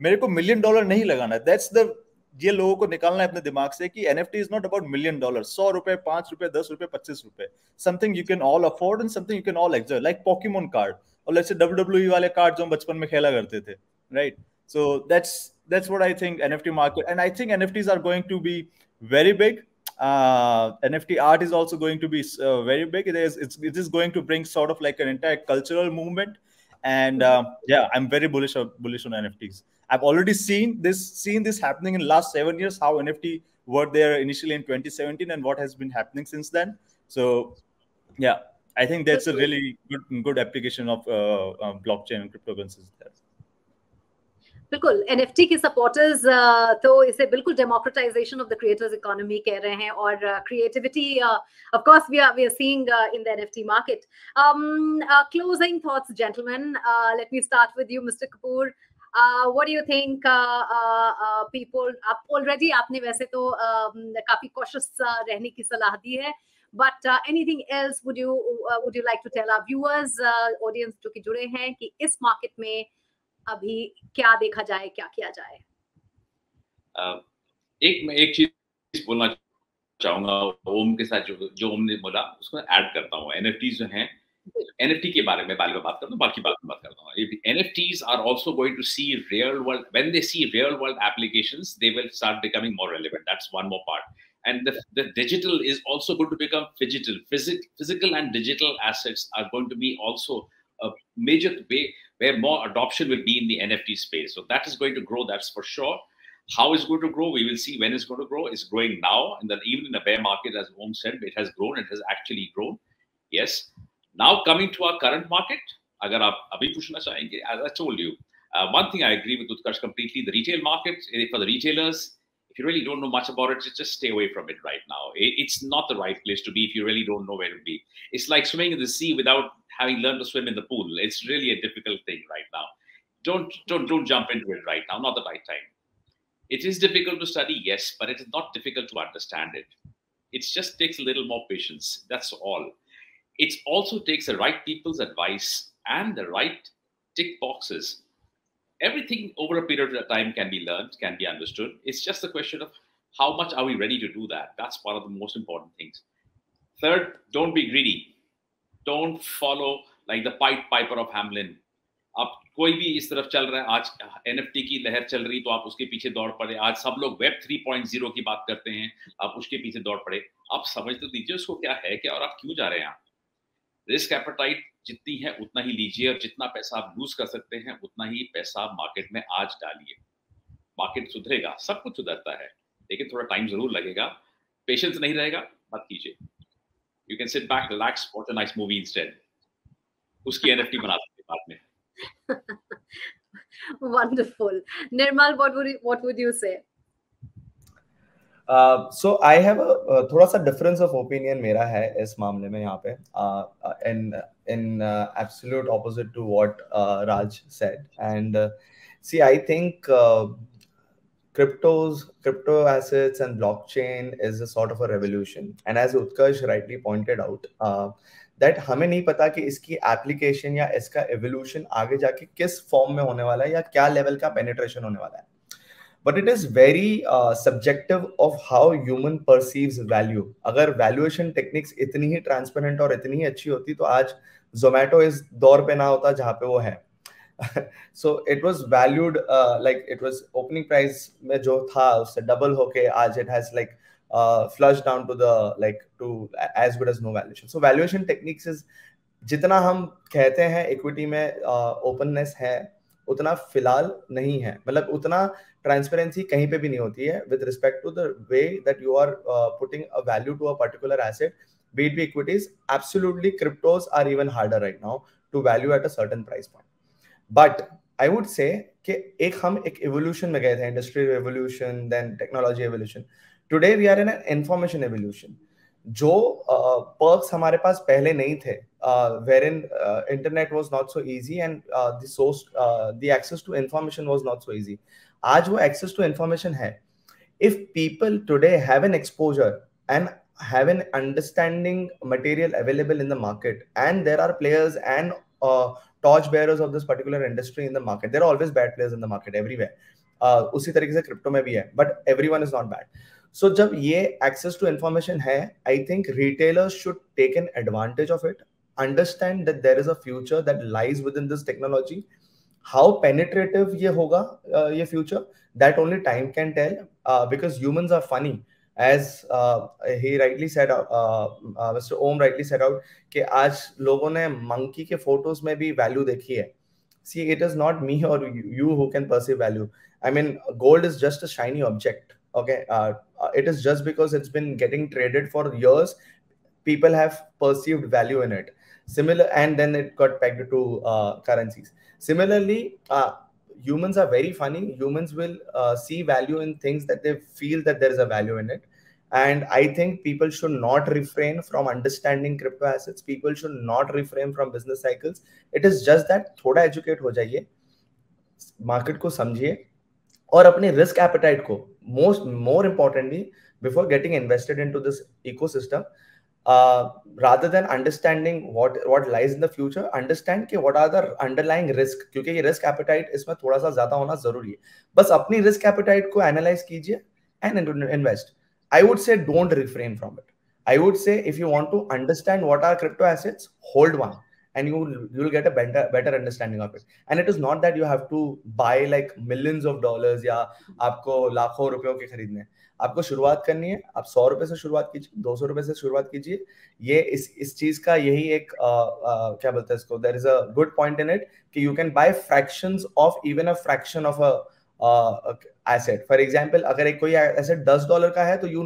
मेरे को $1 million नहीं लगाना है. दैट्स द, ये लोगों को निकालना है अपने दिमाग से कि NFT is not about $1 million. ₹100, ₹5, ₹10, ₹25, something you can all afford and something you can all enjoy, like Pokemon card और लेट्स से WWE वाले कार्ड जो हम बचपन में खेला करते थे, right? So that's what I think NFT market, and I think NFTs are going to be very big. NFT art is also going to be very big. It is going to bring sort of like an entire cultural movement, and yeah, I'm very bullish on NFTs. I've already seen this happening in the last 7 years, how NFT were there initially in 2017 and what has been happening since then. So yeah, I think that's a really good application of blockchain and cryptocurrencies there. बिल्कुल, NFT के supporters तो इसे बिल्कुल democratization of the creators economy कह रहे हैं, और creativity of course we are seeing in the NFT market. Closing thoughts gentleman, let me start with you mister Kapoor. What do you think people, आप already आपने वैसे तो काफी कॉशियस रहने की सलाह दी है, but anything else would you like to tell our viewers, audience जो कि जुड़े हैं, कि इस मार्केट में अभी क्या देखा जाए, क्या किया जाए? एक चीज बोलना चाहूंगा ओम के साथ, जो ओम ने बोला उसको ऐड करता हूँ. एनएफटीज जो हैं, एनएफटी के बारे में पहले मैं बात करता हूँ, बाकी बात करता हूँ. NFTs are also going to see real world, when they see real world applications they will start becoming more relevant. That's one more part. And the digital is also going to become digital. Physical and digital assets are going to be also a major way where more adoption will be in the NFT space. So that is going to grow, that's for sure. How it's going to grow, we will see when it's going to grow. It's growing now, and then even in the bear market, as Om said, it has grown. It has actually grown. Yes. Now coming to our current market, agar aap abhi puchna chahenge, as I told you, one thing I agree with Utkarsh completely. The retail market, for the retailers, if you really don't know much about it, just stay away from it right now. It's not the right place to be if you really don't know where to be. It's like swimming in the sea without having learned to swim in the pool. It's really a difficult thing right now. Don't jump into it right now. Not the right time. It is difficult to study, yes, but it is not difficult to understand it. It just takes a little more patience. That's all. It also takes the right people's advice and the right tick boxes. Everything over a period of time can be learned, can be understood. It's just a question of how much are we ready to do that. That's one of the most important things. Third, don't be greedy. Don't follow like the Pied Piper of Hamelin. अब कोई भी इस तरफ चल रहा है, आज NFT की लहर चल रही, तो आप उसके पीछे दौड़ पड़े. आज सब लोग वेब 3.0 की बात करते हैं, आप उसके पीछे दौड़ पड़े. आप समझ तो दीजिए उसको क्या है क्या, और आप क्यों जा रहे हैं. रिस्क एपेटाइट जितनी है उतना ही लीजिए, और जितना पैसा आप लूज कर सकते हैं उतना ही पैसा मार्केट में आज डालिए. मार्केट सुधरेगा, सब कुछ सुधरता है, लेकिन थोड़ा टाइम जरूर लगेगा. पेशेंस नहीं रहेगा, मत कीजिए. You can sit back, relax, watch a nice movie instead. उसकी एनएफटी बना सकते बाद में. Wonderful. Nirmal, what would you say? So I have a थोड़ा सा difference of opinion मेरा है इस मामले में यहाँ पे in absolute opposite to what Raj said. And see, I think crypto assets and blockchain is a sort of a revolution. And as Utkarsh rightly pointed out, that हमें नहीं पता कि इसकी application या इसका evolution आगे जाके किस form में होने वाला है या क्या level का penetration होने वाला है. But it is very subjective of how human perceives value. अगर valuation techniques इतनी ही transparent और इतनी ही अच्छी होती तो आज Zomato इस दौर पे ना होता जहाँ पे वो है. So it was valued like it was opening price में जो था उससे double होके आज it has like flushed down to the like to as good as no valuation. So valuation techniques is जितना हम कहते हैं equity में openness है उतना फिलहाल नहीं है. मतलब उतना ट्रांसपेरेंसी कहीं पे भी नहीं होती है with respect to the way that you are putting a value to a particular asset, be it equities. Absolutely, cryptos are even harder right now to value at a certain price point. But I would say कि हम एक evolution में गए थे, industrial evolution, then technology evolution. Today we are in an information evolution. जो perks हमारे पास पहले नहीं थे, wherein internet was not so easy and the access to information was not so easy. आज वो access to information है. If people today have an exposure and have an understanding material available in the market, and there are players and torch bearers of this particular industry in the market. There are always bad players in the market everywhere. उसी तरीके से crypto में भी है, but everyone is not bad. So जब ये access to information है, I think retailers should take an advantage of it, understand that there is a future that lies within this technology. How penetrative ये होगा ये future, that only time can tell, because humans are funny. As he rightly said, Mr. Om rightly said out कि आज लोगों ने monkey के photos में भी value देखी है. See, it is not me or you who can perceive value. I mean, gold is just a shiny object. Okay, it is just because it's been getting traded for years, people have perceived value in it. Similar, and then it got pegged to currencies. Similarly, humans are very funny. Humans will see value in things that they feel that there is a value in it. And I think people should not refrain from understanding crypto assets. People should not refrain from business cycles. It is just that थोड़ा educate हो जाइए, market को समझिए और अपने risk appetite को more importantly before getting invested into this ecosystem, rather than understanding what lies in the future, understand कि what are the underlying risk, क्योंकि ये risk appetite इसमें थोड़ा सा ज्यादा होना जरूरी है. बस अपनी risk appetite को analyze कीजिए and invest. I would say don't refrain from it. I would say if you want to understand what are crypto assets, hold one and you will get a better understanding of it. And it is not that you have to buy like millions of dollars या आपको लाखों रुपयों के खरीदने. आपको शुरुआत करनी है, आप 100 रुपए से शुरुआत कीजिए, 200 रुपए से शुरुआत कीजिए. ये इस चीज का यही एक क्या बोलते हैं इसको, there is a good point in it कि you can buy fractions of even a fraction of a asset. For example, अगर एक कोई asset $10 का है तो you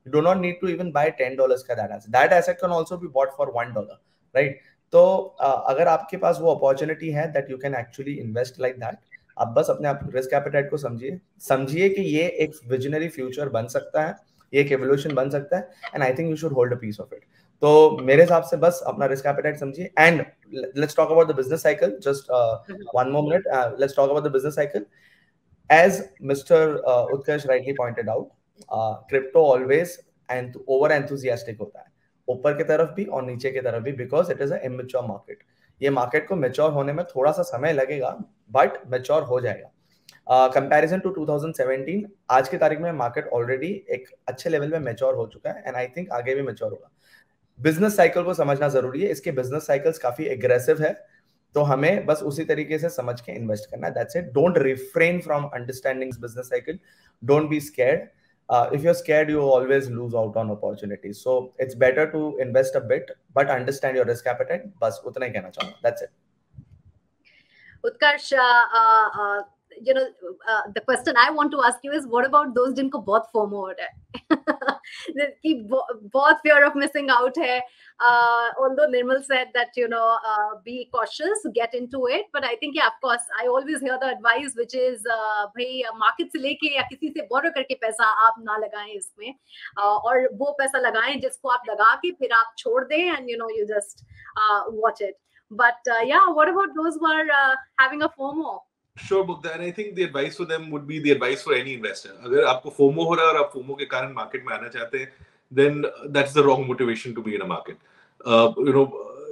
do not need to even buy $10 का that asset. That asset can also be bought for $1, right? तो अगर आपके पास वो अपॉर्चुनिटी है that you can actually invest like that, आप बस अपने आप रिस्क एपेटाइट को समझिए कि ये एक विजनरी फ्यूचर बन सकता है, ये एक एवोल्यूशन बन सकता है, and I think you should hold a piece of it. तो मेरे हिसाब से बस अपना रिस्क एपेटाइट समझिए. And let's talk about the business cycle. Just one more minute, let's talk about the business cycle. As Mr. Utkarsh rightly pointed out, crypto always and over enthusiastic होता है, ऊपर की तरफ भी और नीचे की तरफ भी, because it is a immature market. ये मार्केट को मैच्योर होने में थोड़ा सा समय लगेगा, बट मैच्योर हो जाएगा. कंपैरिजन टू 2017, आज की तारीख में मार्केट ऑलरेडी एक अच्छे लेवल में मैच्योर हो चुका है, एंड आई थिंक आगे भी मैच्योर होगा. बिजनेस साइकिल को समझना जरूरी है. इसके बिजनेस साइकिल्स काफी एग्रेसिव है, तो हमें बस उसी तरीके से समझ के इन्वेस्ट करना है. That's it. Don't refrain from understanding business cycle. Don't be scared. If you're scared, you always lose out on opportunities. So it's better to invest a bit, but understand your risk appetite. बस उतना ही कहना चाहूँगा. That's it. Utkarsh, the question I want to ask you is, what about those जिनको बहुत FOMO हो रहा है कि बहुत fear of missing out है? Although Nirmal said that be cautious, get into it, but I think of course I always hear the advice which is भाई market से लेके या किसी से borrow करके पैसा आप ना लगाएं इसमें, और वो पैसा लगाएं जिसको आप लगा के फिर आप छोड़ दें and you just watch it. But yeah, what about those who are having a FOMO? Sure, Bugda, and I think the advice for them would be the advice for any investor. अगर आपको FOMO हो रहा है और आप FOMO के कारण market में आना चाहते हैं, then that's the wrong motivation to be in a market.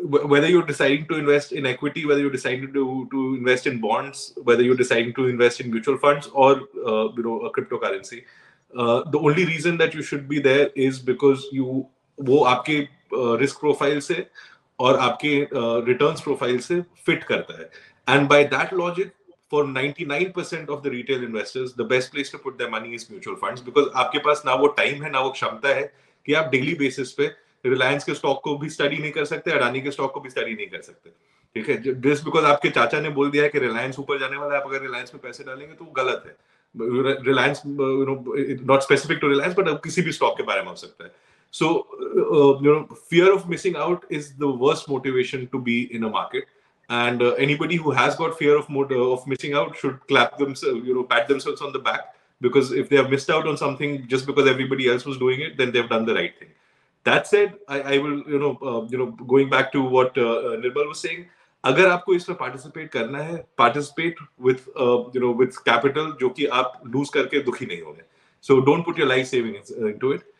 Whether you're deciding to invest in equity, whether you're deciding to invest in bonds, whether you're deciding to invest in mutual funds or a cryptocurrency, the only reason that you should be there is because वो आपके risk profile से और आपके returns profile से fit करता है. And by that logic, for 99% of the retail investors, the best place to put their money is mutual funds, because आपके पास ना वो time है ना वो क्षमता है कि आप daily basis पे रिलायंस के स्टॉक को भी स्टडी नहीं कर सकते, अडानी के स्टॉक को भी स्टडी नहीं कर सकते. ठीक है, जस्ट बिकॉज आपके चाचा ने बोल दिया है कि रिलायंस ऊपर जाने वाला है, आप अगर रिलायंस में पैसे डालेंगे तो वो गलत है. Reliance not specific to Reliance but किसी भी स्टॉक के बारे में हो सकता है. So fear of missing out is the worst motivation to be in a market, and anybody who has got fear of missing out should clap themselves, pat themselves on the back, because if they have missed out on something just because everybody else was doing it, then they've done the right thing. That said, I will, going back to what Nirmal was saying, अगर आपको इसमें participate करना है, participate with capital जो कि आप lose करके दुखी नहीं होंगे. So don't put your life savings into it.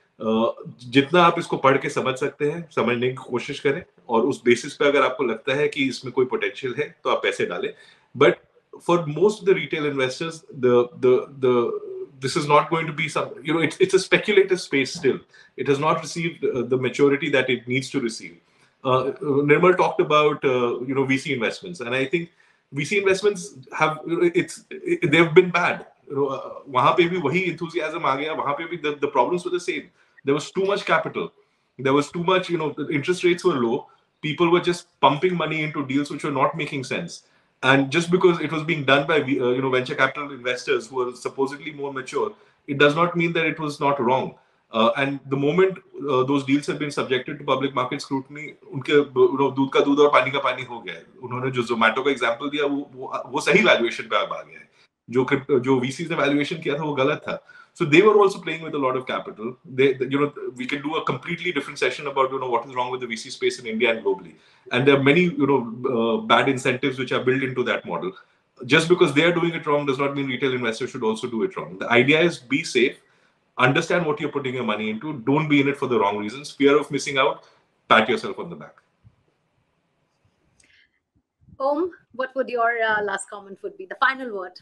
जितना आप इसको पढ़ के समझ सकते हैं, समझने की कोशिश करें, और उस बेसिस पे अगर आपको लगता है कि इसमें कोई पोटेंशियल है तो आप पैसे डालें. But for most of the retail investors, this is not going to be some, it's a speculative space still. It has not received the maturity that it needs to receive. Nirmal talked about VC investments, and I think VC investments they've been bad. वहां पे भी वही enthusiasm आ गया, वहां पे भी the problems were the same. There was too much capital, there was too much, the interest rates were low, people were just pumping money into deals which were not making sense. And just because it was being done by venture capital investors who are supposedly more mature, it does not mean that it was not wrong. And the moment those deals have been subjected to public market scrutiny, उनके दूध का दूध और पानी का पानी हो गया है. उन्होंने जो Zomato का एग्जांपल दिया वो सही वैल्यूएशन पे आ गया है. जो VCs ने वैल्यूएशन किया था वो गलत था. So they were also playing with a lot of capital. We can do a completely different session about what is wrong with the VC space in India and globally. And there are many bad incentives which are built into that model. Just because they are doing it wrong does not mean retail investors should also do it wrong. The idea is be safe, understand what you're putting your money into, don't be in it for the wrong reasons. Fear of missing out, pat yourself on the back. Om, what would your last comment would be? The final word.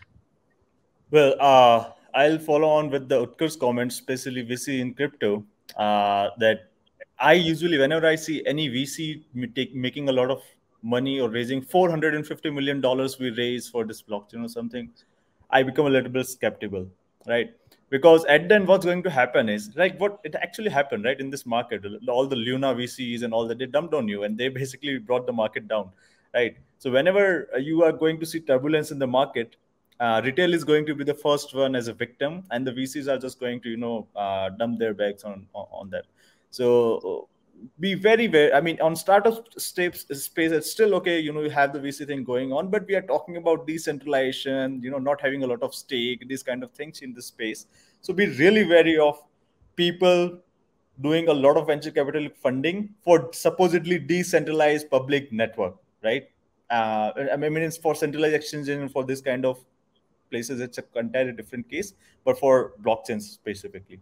Well, I'll follow on with the Utkar's comments, especially VC in crypto, that I usually, whenever I see any VC making a lot of money or raising $450 million we raise for this blockchain or something, I become a little bit skeptical, right? Because at the end, what's going to happen is, like what it actually happened, right? In this market, all the Luna VCs and all that, they dumped on you and they basically brought the market down, right? So whenever you are going to see turbulence in the market, retail is going to be the first one as a victim, and the VCs are just going to, dump their bags on that. So be very, very, I mean, on startup space, it's still okay, you have the VC thing going on, but we are talking about decentralization, not having a lot of stake, these kind of things in this space. So be really wary of people doing a lot of venture capital funding for supposedly decentralized public network, right? I mean, it's for centralized exchange and for this kind of places, it's a entirely different case, but for blockchains specifically.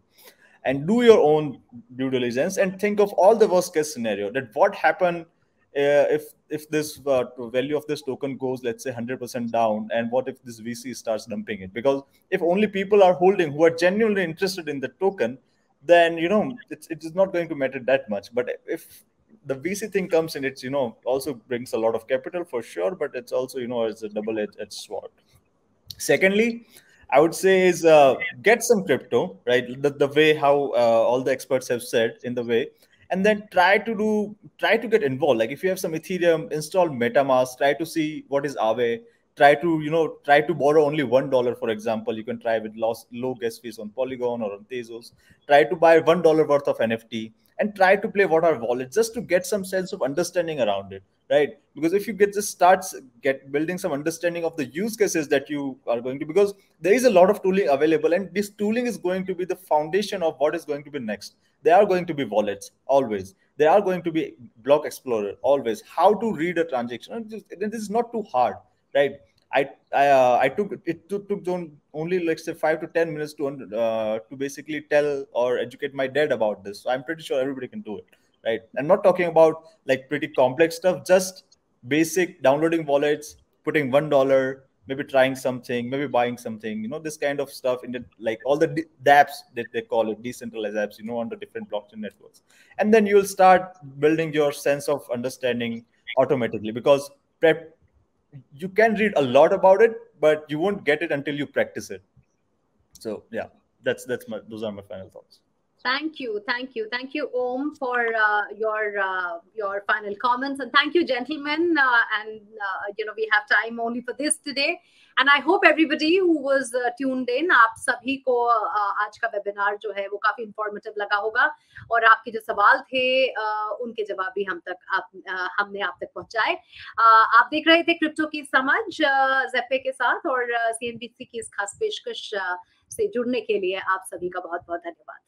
And do your own due diligence and think of all the worst case scenario, that what happened if this value of this token goes, let's say 100% down, and what if this VC starts dumping it? Because if only people are holding who are genuinely interested in the token, then it is not going to matter that much. But if the VC thing comes in, it's also brings a lot of capital for sure, but it's also it's a double-edged sword. Secondly, I would say is get some crypto, right? The way how all the experts have said in the way, and then try to get involved. Like if you have some Ethereum, install MetaMask, try to see what is Aave, try to borrow only $1, for example. You can try with low gas fees on Polygon or on Tezos. Try to buy $1 worth of NFT and try to play what are wallets, just to get some sense of understanding around it, right? Because if you get building some understanding of the use cases that you are going to, because there is a lot of tooling available, and this tooling is going to be the foundation of what is going to be next. There are going to be wallets always. There are going to be block explorer always. How to read a transaction? This is not too hard, right? I took only like say 5 to 10 minutes to basically tell or educate my dad about this. So I'm pretty sure everybody can do it, right? I'm not talking about like pretty complex stuff, just basic downloading wallets, putting $1, maybe trying something, maybe buying something, this kind of stuff in the, like all the dApps that they call it, decentralized apps, on the different blockchain networks. And then you'll start building your sense of understanding automatically, because you can read a lot about it, but you won't get it until you practice it. So yeah, those are my final thoughts. Thank you, Om, for your final comments, and thank you, gentlemen. We have time only for this today, and I hope everybody who was tuned in, आप सभी को आज का webinar जो है वो काफी informative लगा होगा, और आपके जो सवाल थे उनके जवाब भी हमने आप तक पहुंचाए। आप देख रहे थे क्रिप्टो की समझ ज़ेपे के साथ, और CNBC की इस खास पेशकश से जुड़ने के लिए आप सभी का बहुत बहुत धन्यवाद।